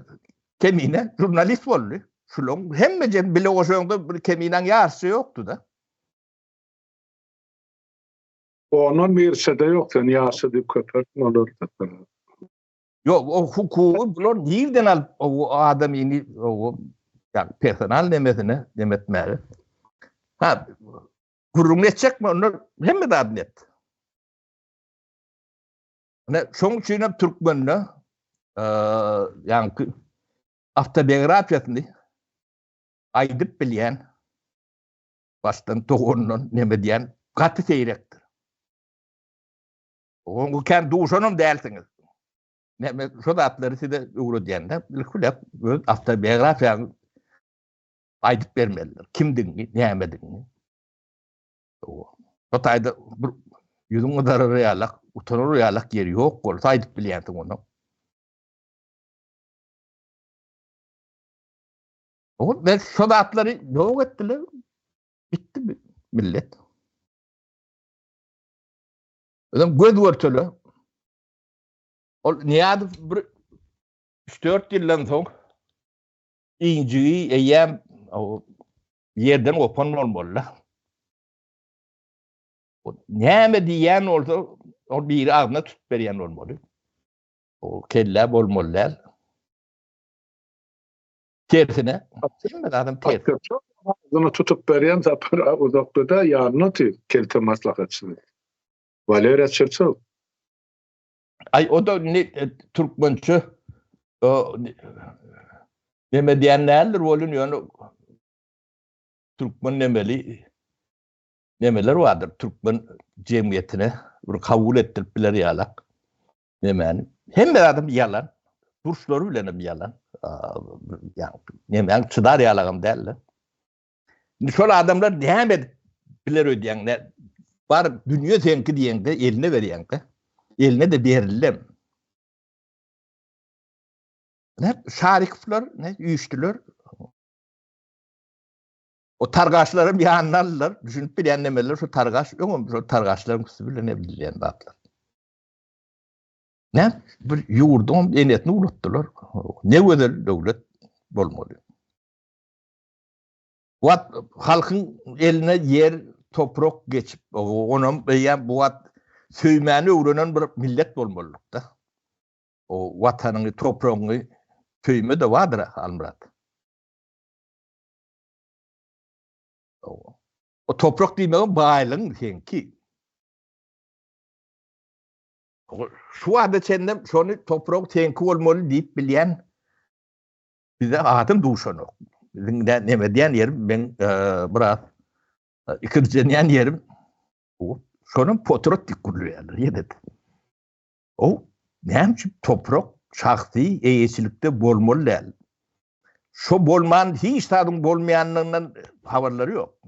kemine jurnalist oldu. Şulong, hemmecen bile o şoňda keminen ýarsy yoktu da. Onun bir şeyde yok. Sen yaşa deyip köpürtme olur. Yok, o hukuku bular nirden alıp o adamini o yani personal demesine demetmeli. Ha, gurrun etecek mi? Onlar hem de adnet. Ne, şoň üçin Türkmenle yani autobiyografiyasını aydıp bilyen baştan doğrunun neme diyen katı seyrektir. O kendi duşanım değilsiniz. Şu da atları size uğru diyende hep autobiyografiyanı aydıp vermeliler. Kimdin, ne yemedin? O tayda yüzün kadar rüyalak, utanır rüyalak yeri yok. Olsa aydıp bilyensin onu. O ben şu da atları yok ettiler. Bitti millet. Adam göz örtülü. O niyad 3-4 ýyldan soň injiyi eýem o yerden opan bolmaly. O näme diýen bolsa o biri agna tutup berýän bolmaly. O kelle bolmaly. Tersine, adam tersine. Bunu tutup berýän zapyr uzakda ýarny kelte maslahatçy. Valeria Çerçev. Ay o da ne Türkmençe o neme diýenler bolun ýöne Türkmen nemeler vardır. Türkmen cemiyetine bir kabul ettirip biler ýalak. Nemeni hem adam yalan, duruşları bilen yalan. Yani nemen çydar ýalagam derler. Şol adamlar näme edip biler ödýän bar dünýä senki diýende eline berýände. Eline de berildim. Ne şarikler, ne üyüştüler. O targaçlarım yanlarlar. Düşünüp bir annemeler şu targaç, yok şu targaçlarım kısmı ne bilýän batlar. Ne bir yurdum enetini unuttular. Ne öder döwlet bolmaly. Wat halkın eline yer toprak geçip onun beyan bu söýmäni öwrenen bir millet bolmalyk da. O watanyny topragyny söýme de wadyr Almurat. O toprak diýmegin baýlygyň senki. Şu anda çendem şonu toprak senki bolmaly diýip bilýän bize adam duşanok. Bizim de neme diyen yerim ben biraz ikinci yerim o şonun portret dikkurluyor yedet. O neymiş toprak şahsi eğicilikte bolmalı değil. Şu bolman hiç tadın bolmayanlarından haberleri yok.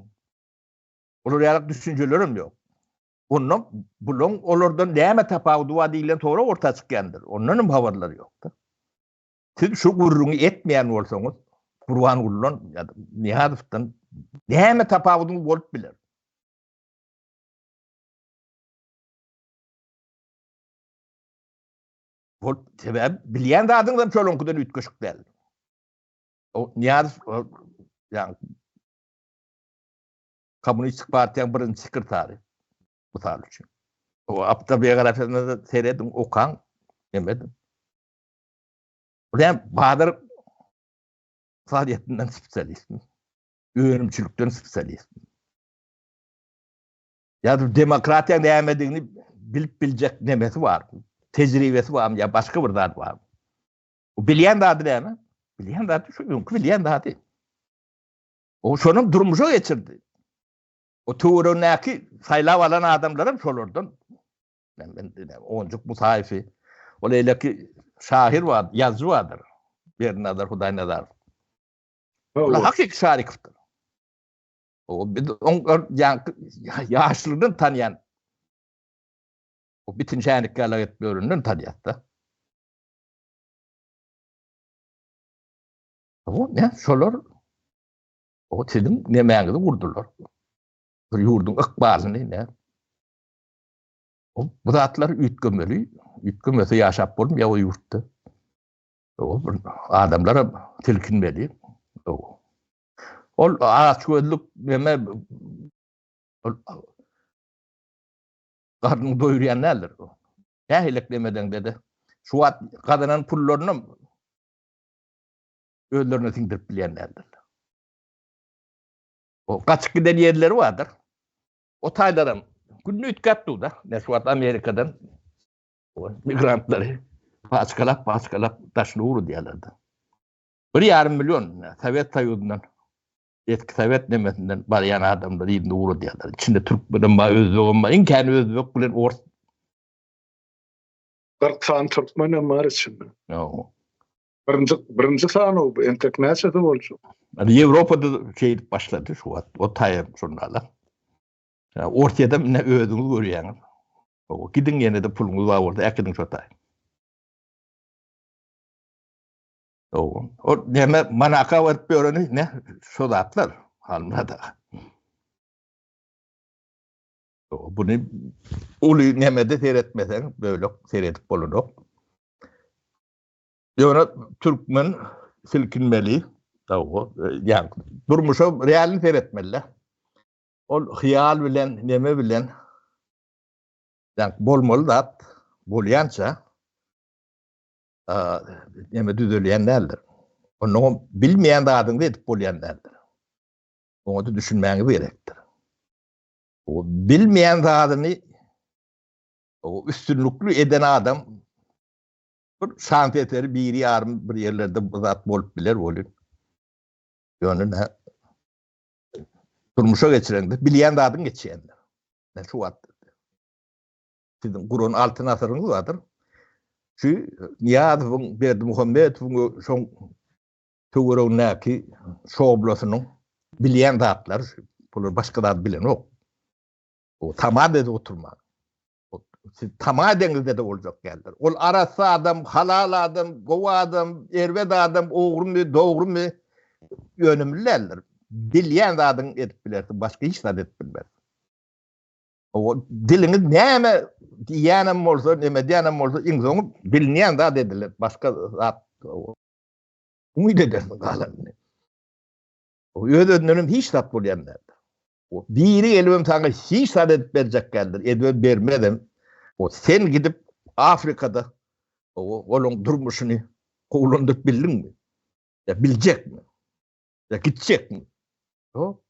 Olur yarak düşüncelerim yok. Onun bulun olurdan neme tapavdu vadiyle sonra orta çıkandır. Onların haberleri yoktu. Siz şu gurrunu etmeyen olsanız Burhan Ullon ya da Nihadıf'tan neme tapavudun bolup bilir. Sebep bilýän dadın çolonkudan ütköşük değil. O Nihadıf yani Komünistik Partiýanyň birinji sekretary misal üçin. O apta biografiýasyny da seredim okan demedim. Ulan Bahadır faaliyetinden spesialistim. Öğrenimçilikten spesialistim. Ya da demokratiya näme bilip biljek nemesi var. Tecrübesi var mı ya başka bir zat var mı? O bilýän zat näme? Bilýän zat şu öňkü bilýän zat. O şonun durmuşa geçirdi. O tuğrunaki saylap alan adamlarım şolordan. Ben oncuk musahifi. O leyleki şahir var, yazıcı vardır. Bir nazar, Huday nazar. O hakiki şarikıftır. O bir yaşlılığını tanıyan. O bütün şenliklerle etmiyorunu tanıyattı. O ne? Şolor. O sizin nemeğinizi vurdular. Bir yurdun ıkbalını ne? O bu zatlar ütgömeli. Ütgömesi yaşap bolum ya o yurtta. O adamlara tilkinmeli. O ağaç gözlük neme karnını doyurayanlardır. Yahilik demeden dedi. Şu at kadının pullarını özlerine sindirip bilyenlerdir. O kaçık giden yerleri vardır. O tayların günlük ütkattu da. Ne şu at Amerika'dan o migrantları paçkalap taşını uğru diyorlardı. 1,5 milyon Sovet Soyuzu'ndan eski Sovet nemesinden barayan adamlar iyinde uğru diyorlar. İçinde Türk bilim var, Özbek var. İmkanı Özbek bilen Ors. 40 san Türkmen var içinde. No. Birinci san o internasyonel olacak. Avrupa'da şey başladı şu an. O tayım sonralar. Ortada ne ödünü görüyorsunuz. O gidin yine de pulunuz var orada. Ekidin şu tay. O neme manaka var bir ne sodatlar halmada. Bunu ulu nemede seyretmesen böyle seyredip bulunur. Yani Türkmen silkinmeli. Yani durmuşa realini seyretmeli. O hıyal bilen, neme bilen yani bolmalı da bolyança neme düzeleyenlerdir. Onu bilmeyen de adını edip bolyanlardır. Onu da düşünmeni gerektir. O bilmeyen de adını o üstünlüklü eden adam bir şantiyetleri bir yarım bir yerlerde zat bolup bilir olur. Yani ne durmuşa geçiren de bilyen de adını geçiyenler. Ne şu attır. Sizin Kur'an altın asırınız vardır. Şu Niyadıf'ın Berdi Muhammed'in son tuğrunaki şoblosunun bilyen zatlar, bunu başka da bilen yok. O tamadede oturma. Siz tamadenizde de olacak geldir. Ol arası adam, halal adam, gova adam, erved adam, oğru mu, doğru mu yönümlülerdir. Bilyen zadın edip bilersin, başka hiç zat edip bilmez. O diliniz neme diyenem olsa, neme diyenem olsa, insonu bilmeyen zat edilir. Başka zat umut edersin kalanını. O ödönlerim hiç zat bulyanlardır. Biri elbem sana hiç adet verecek geldir. Edwin vermedim. O sen gidip Afrika'da onun durmuşunu kullandık bildin mi? Ya bilecek mi? Ya gidecek mi? O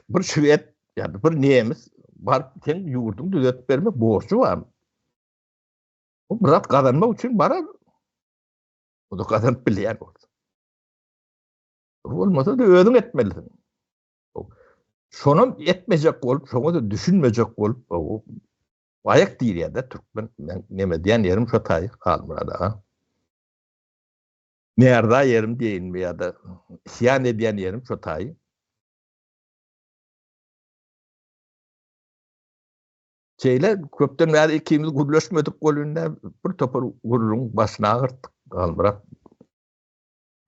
bir Şüvet yani bir neyemiz var sen yurdun düzeltip vermek borcu var. O murat kazanmak için bana o da kazanıp bilen oldu. Olmasa da ödün etmelisin. Şonu etmeyecek olup, şonu da düşünmeyecek olup, o ayak değil ya da Türkmen, neme diyen yerim şu tayı kalmırada. Nerede yerim değil mi ya da siyan ediyen yerim şu tayı. Şeyle köpten beri ikimiz gürleşmedik golünde bir topar gururun başına ağırttık kalmıra.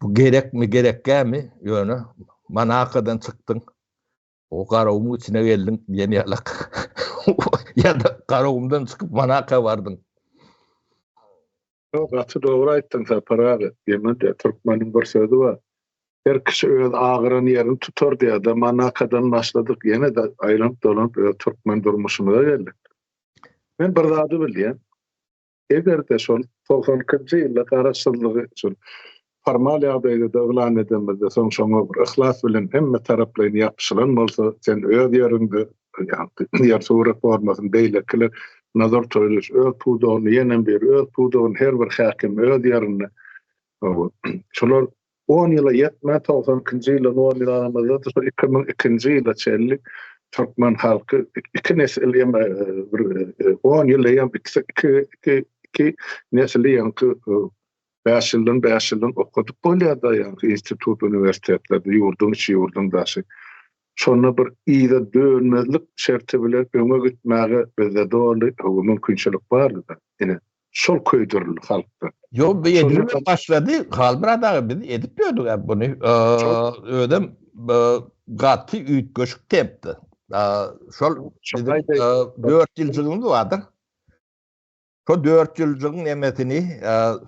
Bu gerek mi gerek mi? Yönü Manakadan çıktın. O karavumun içine geldin diyen yalak. Ya da karavumdan çıkıp Manaka vardın. Yok, atı doğru ayttın Sapar abi. Yemin de Türkmen'in bir sözü var. Her kişi öz ağıran yerini tutar diye de Manaka'dan başladık. Yine de ayrılıp dolanıp Türkmen durmuşumuza geldik. Ben bir zadı bileyim. Eğer de son 92. yılda karasızlığı için formal ýagdaýda da ilan edilmedi. Soňra bir ihlas bilen hemme taraplaryň ýapyşylan bolsa, sen öz ýerinde ýa sura formasyny beýlekler nazar töýüş, öz pudugyny ýenen bir öz pudugyny her bir häkim öz ýerinde. Şolar 10 ýyla ýetme 92-nji ýyla 10 ýyla aramazda 2002-nji ýyla çellik Türkmen halky 2 nesil ýa-da 10 ýyla ýa-da 2 nesil ýa-da 5 ýyldan okudyk bolýarda ýa-ni institut, universitetlerde, ýurdun içi, ýurdun daşy. Şonu bir ýyla dönmezlik şerti bilen öňe gitmäge bizde doly mümkinçilik bardy. Ine şol köýdürli halkda. Yo, bu edilme başladı. Halbirada biz edip diyorduk bunu. Ödem gatı üyt göçük tepti. Şol 4 ýyldygyny vardır. Şu 4 ýyldygyň emetini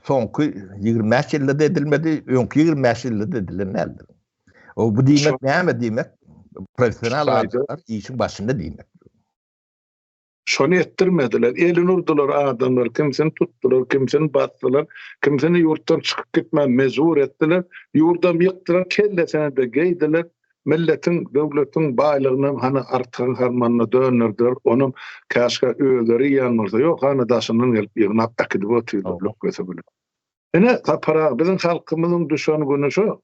soňky 25 ýylda edilmedi, öňki 25 ýylda edilenler. O bu diýmek näme diýmek? Professional adamlar işin başında diýmek. Şonu ettirmediler. Elini urdular adamlar, kimsini tuttular, kimsini battılar, kimsini yurttan çıkıp gitme mezur ettiler. Yurdan yıktılar, kellesine de giydiler. Milletin, devletin baylygyny hani artgan harmanına dönürdiler. Onun kaşka öýleri ýanmasa yok, hani daşından gelip ýygnap akydip oturýar, lokgese bilen. Ene para bizim halkymyzyň düşen güni şu.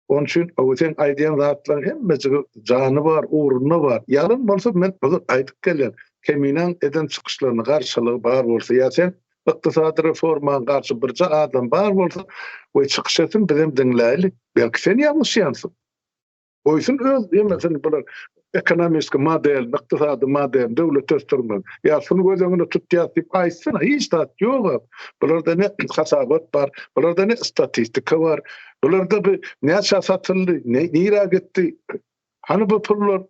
Onun için o sen aýdýan zatlaryň hemmesi jany bar, uğruna bar. Ýalyn bolsa men aýdyp gelýän keminen eden çıkışlarına karşılığı bar bolsa ya sen iktisadi reforma karşı birçe adam bar bolsa o çıkış etsin bizim dinläýlik. Belki sen ýalňyş ýansın. Oýsun öz ýemesen bular ekonomik model, iktisadi model, döwlet östürmän. Ya şunu gözüňde tutýar diýip aýtsyna hiç dat ýok. Bularda ne hasabat bar, bularda ne statistika bar. Bularda bir näçe satyldy, näýe gitdi. Hani bu pullar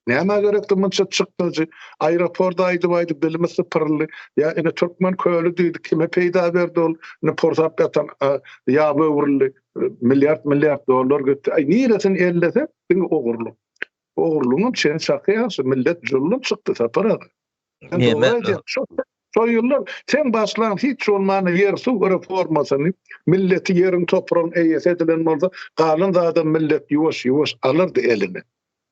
näme gerekdi munça çykdyjy, aeroportda aýdyp bilmesi pırly, ya ene Türkmen köýlü diýdi, kime peýda berdi ol, ne porsap ýatan ýa böwürli milyard dollar gitdi. Ay niresin ellese, diňe ogurluk. Ogurlugyň çen şakyasy millet jullun çykdy sapara. Şo ýyllar sen başlan hiç olmany ýer-su reformasyny milleti ýerin toprağyn eýesi edilen bolsa, galan zada millet ýuwaş alyrdy eline.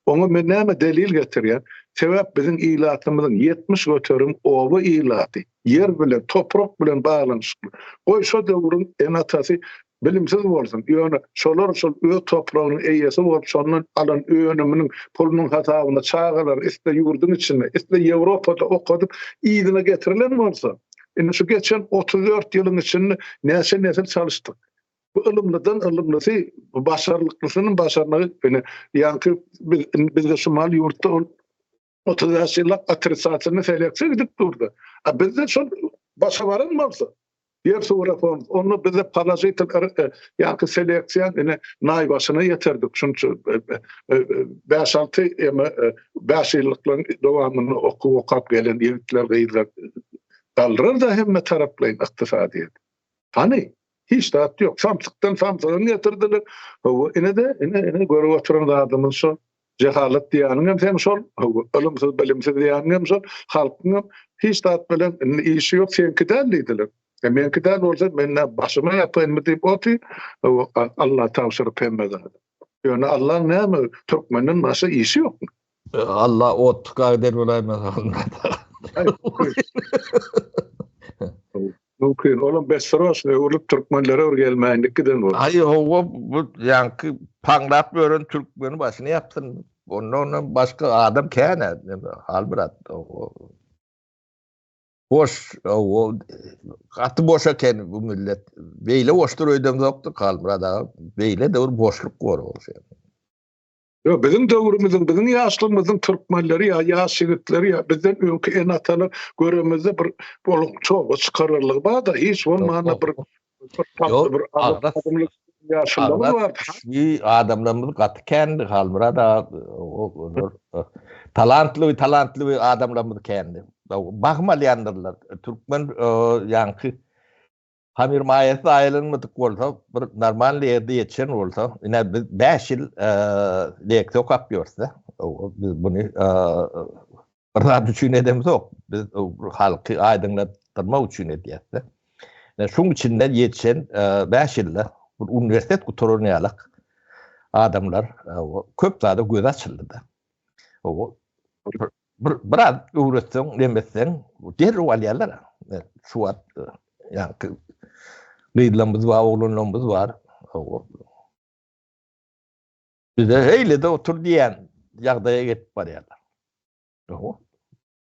Onu men näme delil getirýär? Sebäp bizim ilatymyzyň 70 göterim owa ilaty. Yer bilen, toprak bilen baglanyşly. Oý şo döwrüň en atasy bilimsiz bolsun. Ýöne şolar şol öz topragynyň eýesi bolup şondan alan öňüminiň pulunyň hasabyna çağalar iste ýurdun içinde, iste Ýewropada okudyp ýygyna getirilen bolsa, indi şu geçen 34 ýylyň içinde näçe çalışdyk. Bu ılımlısy başarılıklysynyň başarmagy ýa-ni bizde şumal ýurtda 30 ýyllyk atresasyny seleksiýa gidip durdy. Bizde şol başa baranmasa yer suwra fond onu bize parazit ýa-ni seleksiýa naý başyna ýeterdik. Şunçu 5-6 ýyllyklyň dowamyny okup gelen ýigitler gaýrlar dalryr da hemme taraplaryň yktysadyýet. Hani hiç taat yok. Samsıktan samsıktan getirdiler. O ine görüp oturan adamın şol cehalet diýäniň hem sen şol ölümsiz bilimsiz diýäniň hem şol halkyň hiç taat bilen işi yok senkiden diýdiler. Menkiden bolsa menne başyma ýapaýyn diýip oty Allah tawşyryp hemmede. Ýöne Allah näme Türkmeniň başy işi yok. Allah ot kader olayma. Mümkin olan besros ve ulup Türkmenlere gelmeýändikden bol. Ay o bu yankı panglap görün Türkmeni başını yapsın. Ondan başka adam kene halbirat o boş o katı boşa ken bu millet beyle boştur öydem zoptu kalmırada beyle de bir boşluk var o şey. Yo bizim döwrümizin bizim ýaşlymyzyň türkmenleri ýaş ýigitleri bizden öňkü en atalar göremizde bir boluk çok çykaryrlyk bar da hiç bolmana bir adamlyk ýaşlymyz bar. Bir adamlarymyz gaty kendi halmyrada talantly adamlarymyz kendi. Bakmalýandyrlar. Türkmen ýankı Hamir mayesi aýlanyp bolsa, bir normal ýerde ýetişen bolsa, ine 5 ýyl lekde okap ýörse, biz buny rahat üçin edemizok. Biz halky aýdyňlatdyrmak üçin edýärse. Şoň içinde ýetişen 5 ýylda bir uniwersitet guturunýalyk adamlar köp zada göz açyldy da. Biraz öwretseň, demesseň, derre alýarlar. Şu wagt ýa Gıydılarımız var, oğlanlarımız var. Bize heyle de otur diyen ýagdaýa getip barýarlar.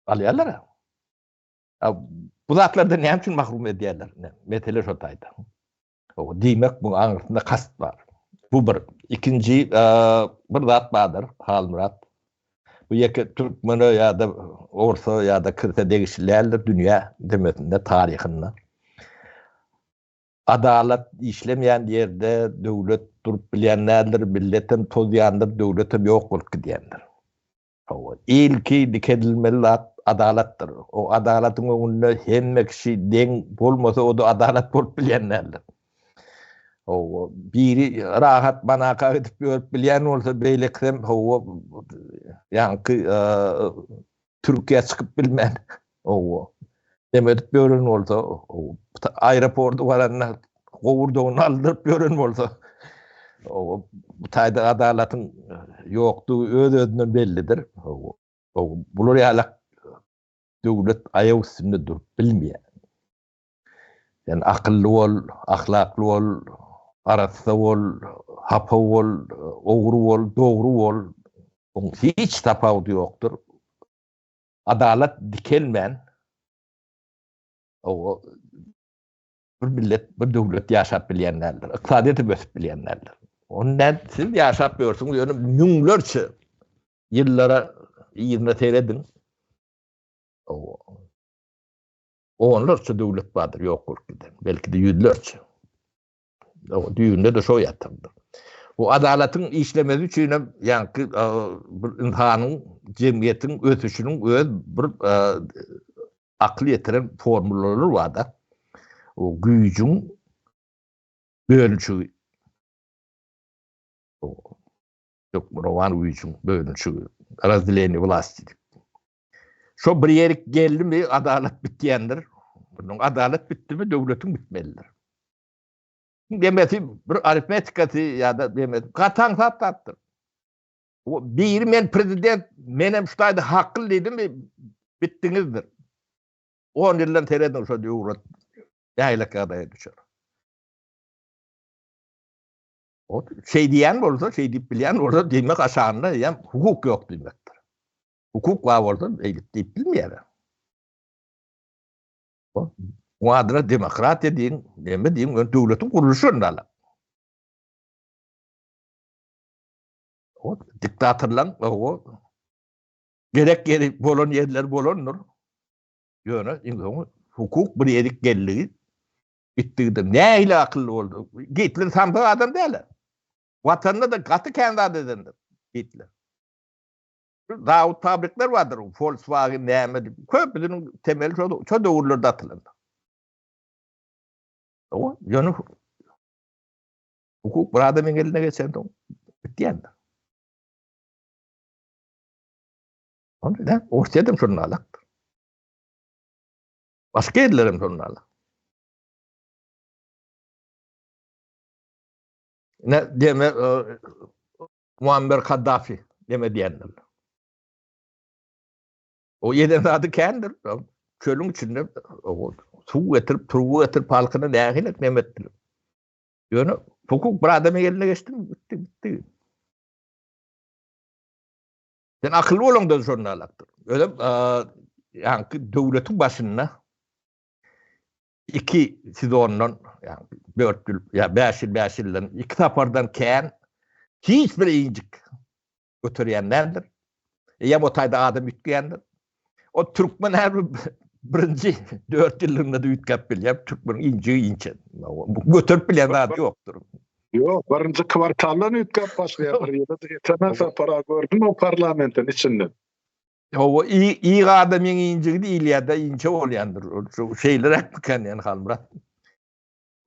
Alýarlar. Bu zatlardan näme üçin mahrum edýärler? Mesele şo taýda. Diýmek bu aňyrtynda kast bar. Bu bir. Ikinji bir zat bardyr, Halmurat. Bu ýeke Türkmeni ýa-da orsa ýa-da kirse degişlerler dünýä demesinde taryhynda. Adalet işlemeyen yerde döwlet durup bilýänler, milletin tozýandyr, döwletim ýok bolup gidýändir. İlki dikedilmeli adaletdir. O adaletin öňünde hemme kişi deň bolmasa o da adalet bolup bilýänler. O biri rahat manaka edip görüp bilýän bolsa beýleksem ýankı Türkiýe çykyp bilmän. Demet görün bolsa aeroportu baranlar gowurdugyny aldyryp görün bolsa bu taýda adalatyň ýokdugy öz-özünden bellidir. Bular ýalak döwlet aýaw üstünde durup bilmeýär. Yani akylly bol, ahlakly bol, arasy bol, hapa bol, ogry bol, dogry bol. Hiç tapawudy ýokdur. Adalet dikelmän bir millet, bir döwlet ýaşap bilýänlerdir. Ykdysadyýaty bösüp bilýänlerdir. Ondan siz ýaşap ýörsiňiz, ýöne müňlerçe ýyllara ýygyna teredin. Onlarça döwlet bardyr, ýok bolup giden. Belki de ýüzlerçe. Düýünde de şo ýatyrdyr. Bu adalatyň işlemesi üçin ýankı bir insanyň, jemgyýetiň ösüşiniň öz bir akly ýetiren formulary bar da. O güýjüň bölünçügi. Ýok, rowan güýjüň bölünçügi. Razdelenie vlasti. Şo bir ýerik geldimi adalet bitýändir. Bunun adalet bitdimi döwletiň bitmelidir. Demeti bir aritmetikaty ýa-da demeti gataň tapdyr. O bir men prezident menem şuýda hakly dedimi bitdiňizdir. 10 ýyldan teredin şo döwlet ýaýlak adaýa düşer. O şey diýen bolsa, şey diýip bilýän bolsa diýmek aşaňda ýa hukuk ýok diýmekdir. Hukuk var bolsa eýip diýip bilmeýär. O adına demokratiýa diýen, näme diýen, döwletiň kuruluşynda. O diktatorlar o gerek bolan ýerler bolandyr. Ýöne hukuk bir ýerik geldi. Bitdigide näile akylly boldy. Hitler sampa adam däl. Watanda da gaty kendi adedendir. Hitler. Daut fabrikler vardır. Volkswagen näme köpüniň temeli şo döwürlerde atyldy. O ýöne Hukuk bir adamın eline geçen de bitti yani. Onu da ortaya da sorun alak. Başka yerlerim sorun alak. Ne deme Muammer Kaddafi deme diyenler. O yeden adı kendir. Çölün içinde su getirip halkına dahil ettiler. Yani hukuk bir adamın eline geçti mi? Bitti. Sen akıllı olan da sorun alaktır. Öyle yani devletin başına iki sizondan yani 4 yıl ya 5 yıldan iki tapardan keyin hiçbir incik götürenlerdir. Ya bu tayda adam ütkendir. O Türkmen her birinci 4 yılında da ütkap bilýär. Türkmen ince. Götürüp bilen adı yoktur. Yok, birinci kvartaldan ütkap başlaýar. Yetemezse para gördüm o parlamentin içinde. O iyi adamın incigi İlyada ince olyandır. Şu şeyler etmeken yani halmırat.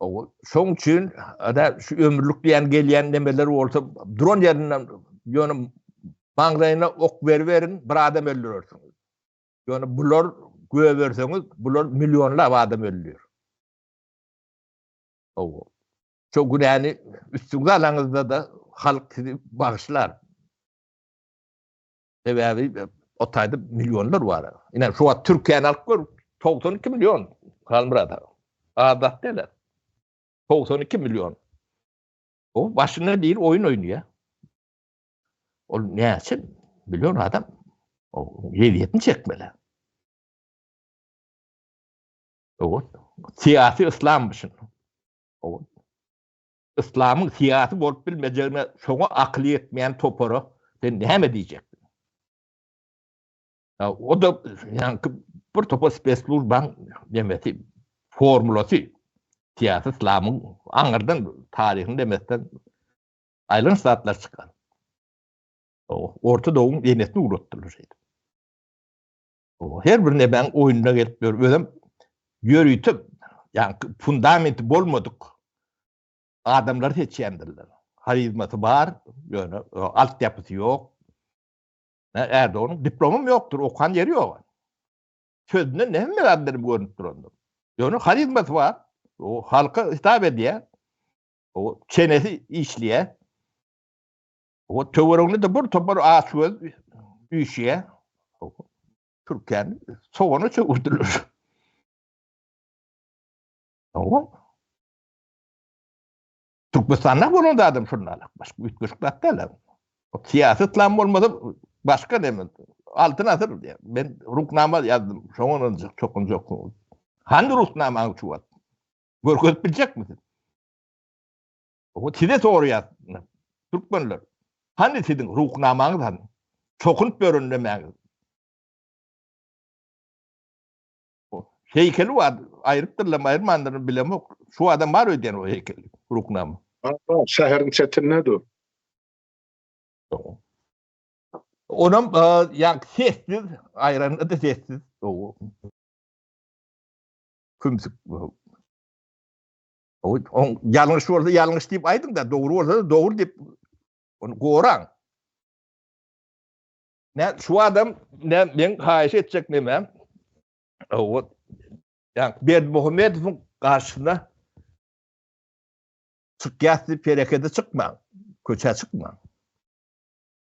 O şoň üçin ada şu ömürlük diýen gelýän nemeler bolsa dron ýerinden ýöne maňraýyna ok berin bir adam öldürürsüňiz. Ýöne bular göwe berseňiz bular milyonlap adam öldürýär. O çok günäni üstüňize alaňyzda da halk sizi bagşlar. Sebäbi o taýda milyonlar bar. Ine şu wagt Türkiýe halk 92 milyon halmyrada. Adat derler. 92 milyon. O başına değil oyun oynuyor. O ne için? Milyon adam. O yediyetini çekmeli. O siyasi İslam'mışsın. O İslam'ın siyasi bolup bilmejegine şoňa akly etmeyen topara sen näme diyeceksin? O da yani bir topa spesluban demeti formulası siyasi İslam'ın aňyrdan taryhyny demekden aýlan saatlar çykar. O Orta Dowuň denetini ugrutdylar. O her birine ben oyununa gelip görüyorum. Yürütüp yani fundamenti bolmadyk adamlar seçýändirler. Harizması bar, ýöne altyapysy ýok. Erdoğan'ın diplomam yoktur, okan yeri yok. Sözüne näme adlarym görünüp durýar. Ýöne harizması var. O halka hitap edýär. O çenesi işliye. O töwerüňde de bir topar aşöz üşüye. Türkiýany sowany çöwürdiler. O Türkmenistan'da bunun da adam şunlarla. Başka ütgüşükler derler. O siyaset lan olmadı başka ne? Altın asır diye. Ben ruknama yazdım. Şoňa çok. Hangi ruknama şu var? Görgöz bilecek misin? O size soruyor. Türkmenler. Hani sizin ruknamanız hani? Çokunup görünmemeğiniz. Heykeli var. Ayrıptırlar, ayırmanlarını bilem yok. Şu adam var ödeyen o heykeli. Ruknama. Şäherin çetinnedir. Onun yani sessiz, ayranı da sessiz. O kümsük. O yanlış orada yanlış deyip aydın da doğru orada da doğru deyip onu goran. Ne şu adam ne ben haýyş etjek nemem. O yani Berdimuhamedow'un karşısına çıkyasy perekede çıkma. Köçe çıkma.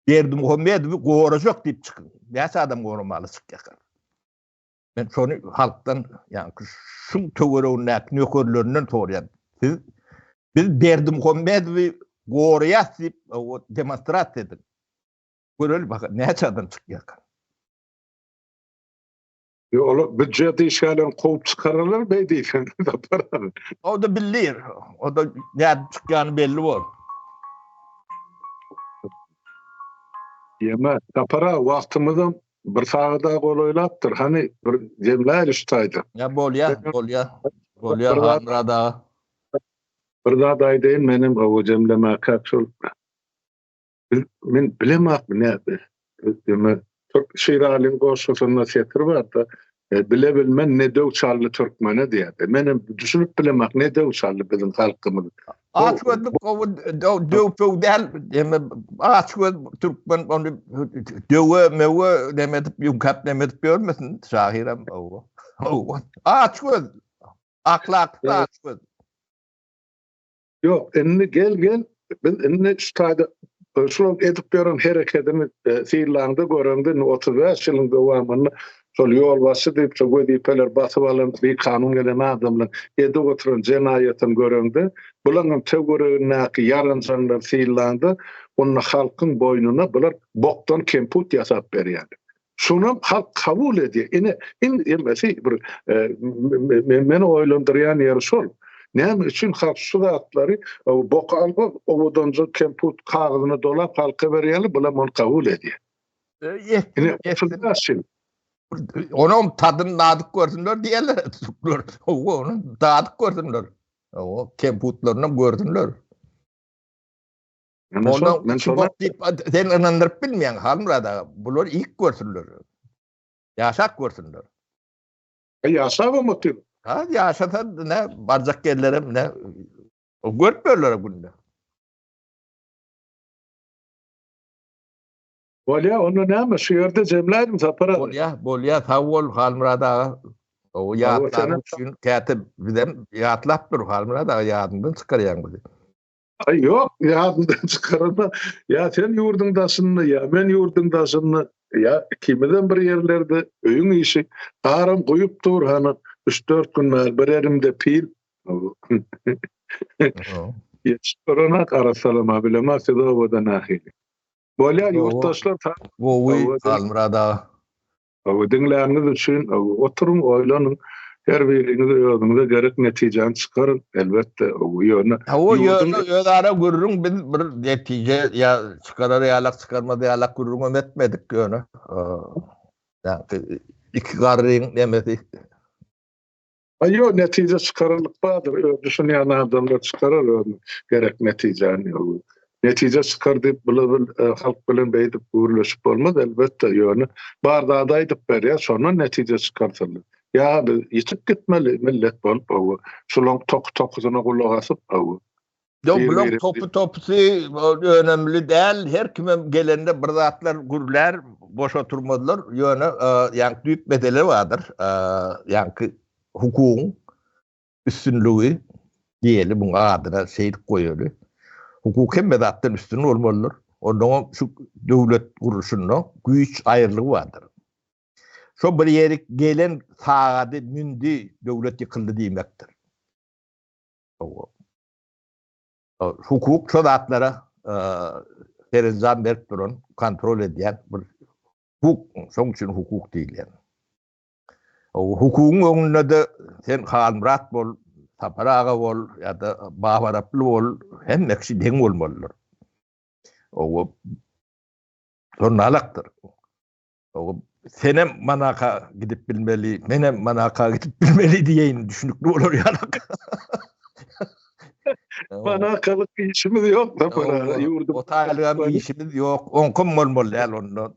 Berdimuhamedow'u gorajak deyip çıkın. Näçe adam goramaly çıkyakar. Ben şonu halktan yani şu töwereğinden nökerlerinden soraýan. Biz Berdimuhamedow'u goraýas deyip o demonstrat edin. Göreli bak näçe adam çıkyakar. Ýolu büdjeti işgalen gowy çykararlar beýdýän da para. O da bilir. O da näde çykýany belli bol. Ýeme, para wagtymyzdan bir sagada golaýlapdyr. Hani bir jemläýär üstaýdy. Ya bolýar hanrada. Bir zat aýdyn menim o jemlemäkä çol. Men bilemak näde. Ýeme Türk şeýralyň goşuşyna setir barda. Bile bilmen ne dew çally türkmene diýär. Menim düşünüp bilemek ne dew çally bizim halkymyz. Açgözlük o döw del deme açgöz Türkmen onu döwe mewe demedip yumkap demedip görmesin şahirem o. Açgöz aklaklı açgöz. Yok, enni gel. Ben enni ştada şol edip beren hereketini fiillanda görende 35 ýylyň dowamyny şol ýol başy diýip gödüpeler basyp alan bir kanun gelen adamlar edip oturan jenaýatyn görende bularň töweregine yaranjanlar fiillanda onu halkyň boynuna bular boktan kemput ýasap berýär. Şunu halk kabul ediyor. Meni oylandıryan yer şol. Näme üçin halk şu zatları boka alıp owadanjy kemput kagyzyny dolap halka berýärler, bular onu kabul ediyor. Onun tadını dadık görsünler diýerler. Onu dadık görsünler. O kemputlaryny görsünler. Ondan sen inandırıp bilmeyen halmrada bular ilk görsünler. Yaşak görsünler. Yaşak mı diyor? Ha yaşata ne barzak yerlerim ne o görpörler bunda. Bolya onu näme şu ýerde jemlädim sapara. Bolya tawol halmrada o ýatlar üçin kätip bizem ýatlap dur halmrada ýadyndan çykarýan bu. Ay yok ýadyndan çykarma. Ya sen ýurdundasyny ya men ýurdundasyny ya kimden bir yerlerde öýüň işi garam goýup dur hany 3-4 gün bir erimde pil. Ýetişdirana garasalama bilema sedawadan ahili. Bolya ýurtdaşlar gowy almrada. O dinleýänler üçin oturum oýlanyň her biriniňiz ýolunda gerek netijeni çykaryn elbetde o ýöne. O ýöne ýöne görürüň biz bir netije ýa çykarar ýalak çykarmady ýalak görürüň etmedik ýöne. Iki garryň demedi. Ayo netije çykaryllyk bardyr. Düşünýän adamlar çykarar onu gerek netijeni. Netije çykardyp bular halk bilen beýdip gürleşip bolmaz elbetde ýöne. Barda aýdyp berýär, sonra netije çykartyldy. Ya ýitip gitmeli millet bolup o şolaň tokyna gulak asyp o. Yo bular topusy önemli däl. Her kim gelende bir zatlar gürler, boş oturmadylar. Ýöne ýa düýp bedeli bardyr. Ýa hukukyň üstünlügi diýeli bu adyna şeýit goýuly. Hukuk hem zatdan üstün bolmalydyr. Ondan şu döwlet gurulşynyň güýç aýrlygy bardyr. Şo bir ýeri gelen saady mündi döwlet ýykyldy diýmekdir. Hukuk şo zatlara terizan berip duran, kontrol edýän bir hukuk, şoň üçin hukuk diýilýär. Hukukyň öňünde de sen halmrat bol, taparaga bol ýa-da babaraply bol, hemmesi deň bolmalydyr. O sonalakdyr. O senem manaka gidip bilmeli, menem manaka gidip bilmeli diýeýin düşünükli bolar ýanak. Manakalyk işimiz ýok da para ýurdum. O taýlyga işimiz ýok. Onkom bolmaly ýa onu.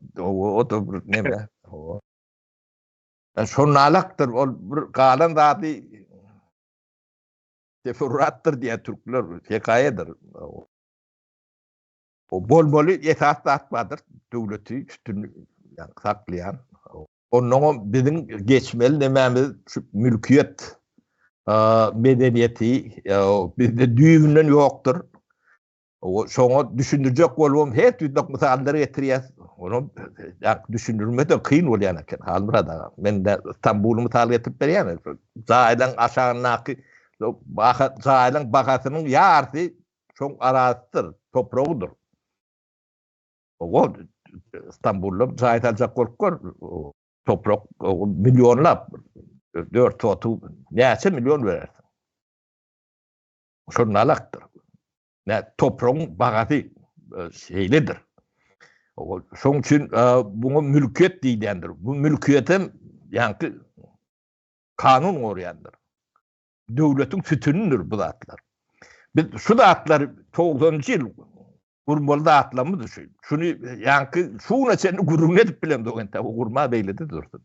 O da bir neme. Şonalakdyr, ol bir galan zady teferruatdyr diýe türkler hekaýedir. O bolmaly esas zat bardyr, döwleti üstünlük saklayan. Onun bizim geçmeli dememiz mülkiyet medeniyeti bizde düýünden yoktur. O şoňa düşündirjek bolmam her türlü misalları getirýär. Onu düşündirmede kıyın bolýan eken. Halmrada men de İstanbul'u misal getirip berýän. Zaýlan aşagynaky zaýlan bagasynyň ýarty şoň arasydyr, toprağıdır. O İstanbul'da zaýtaljak bolupkor toprak milyonlap 4-30 näçe milyon berer. Şonalakdyr. Toprağın bagasy şeýledir. Şoň üçin buňa mülkiyet diýilýändir. Bu mülkiyetem ýa-ni kanun gorýandyr. Döwletiň sütünüdür bu zatlar. Biz şu zatlar 90-njy ýyl gurmaly atlamy düşün. Şunu ýa-ni şuna sen gurun edip bilen dogenta gurma beýledi dursun.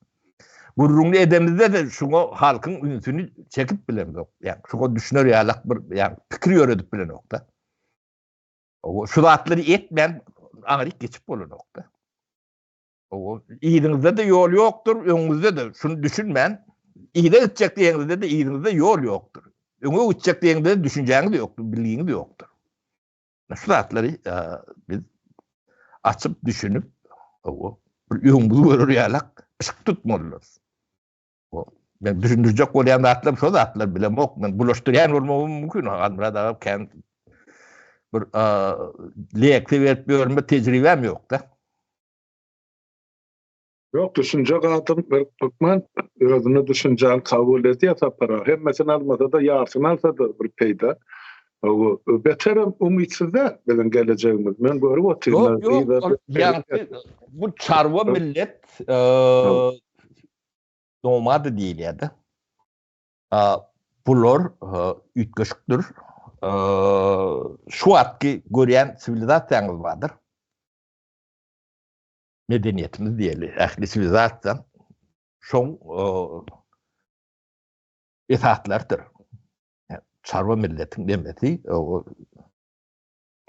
gurrunly edemizde de şuna halkın ünsünü çekip bilen yok. Yani şuna düşünür ýalak bir yani pikir ýöredip bilen nokta. O şu zatları etmen aňryk geçip bolan nokta. O iýdiňizde de ýol ýokdur, öňüňizde de şunu düşünmen. İýde gitjek diýeňizde de iýdiňizde ýol ýokdur. Öňe gitjek diýeňizde de düşünjäňiz de ýokdur, bilgiňiz de ýokdur. Şu zatları biz açıp düşünüp o ýöňüňizi görür ýalak ışık tutmalıyız. Ben düşündürecek bolýan zatlar şu zatlar bilen ok. Men bulaşdyrýan bolmagym mümkin. Almada kan bir lekde berip görme tejribem ýok da. Yok, düşünce kadın bir tutman, özünü düşüneceğin kabul ediyor tapara. Hem mesela almada da yardım alsa da bir peyda. O beterim umitsizde bizim geleceğimiz. Ben böyle oturuyorum. Yok, yani bu çarva millet nomad değil ya da. Bular ütgöşüktür. Şu atki görýän sivilizasiýaňyz bardyr. Medeniyetimiz diýeli, ähli sivilizasiýa. Şoň esaslardyr. Çarwa milletin demeti,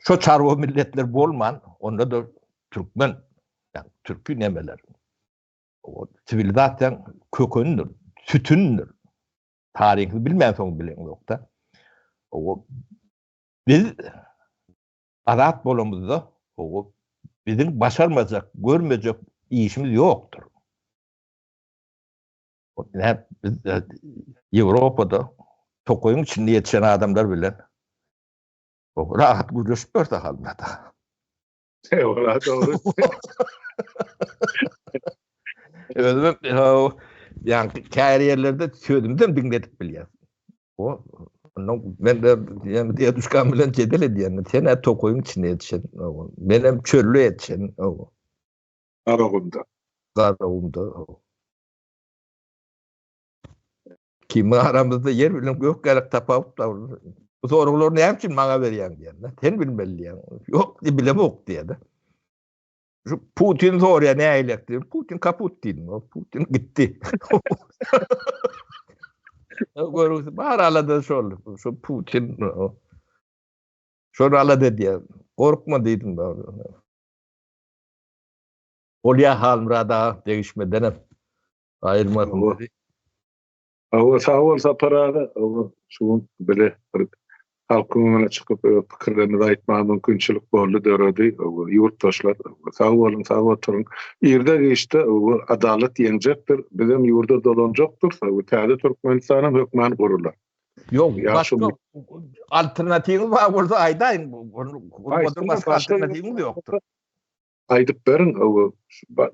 şu çarwa milletler bolman, onda da Türkmen, yani Türkü nemeler. O sivilizasiýaň kökündür, sütündür. Tarihini bilmän soň bilen ýokda. O biz Arap bolamyzda o bizim başarmajak, görmejek işimiz ýokdur. Hep biz Ýewropada tokoyun içinde yetişen adamlar bilen o rahat güreşip örte halmada. Eyvallah, doğru. Evet, yani kariyerlerde sözümden dinletip bilýär. O ben de yani diye düşkan bilen jedel edýän. Sen tokoyun içinde yetişen, benim çöllü yetişen o. Garagunda. Kimi aramızda yer bilen gök gerek tapap da. Bu sorular ne için bana berýän diýen. Sen bilmeliýän. Yok diye bilemok diýdi. Şu Putin soruya ne eylekti? Putin kaput diýdi. Putin gitti. Görürsün, bahar alada şol. Şu Putin şol alada diýär. Korkma diýdim ben. Olya halmrada değişmeden ayırmasın dedi. O sağol saparada o şu bile halkymyna çykyp pikirlerini aýtmak mümkinçilik boldy döredi. O ýurtdaşlar sağ olun. Ýerde geçdi o adalet ýeňjekdir. Bizim ýurda dolanjakdyr. O täze Türkmenistanyň hökmany gurulýar. Ýok, başga alternatiwy bar bolsa aýdaýyn. Onun başga alternatiwy ýokdur. Aýdyp berin, o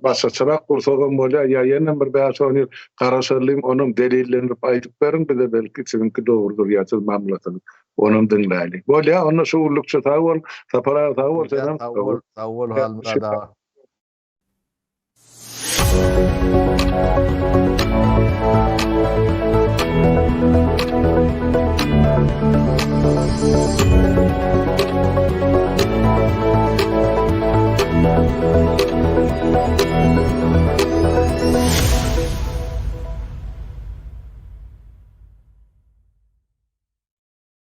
başaçyrak bolsadan bolýar, ýa ýene bir bäşony garaşarlym onuň delillerini aýdyp berin, bize belki sizinki dogrudur ýa siz mamlatyny onuň dinläýli. Bolýar, onu şu urlukça tawol, tapara tawol, tawol halmada.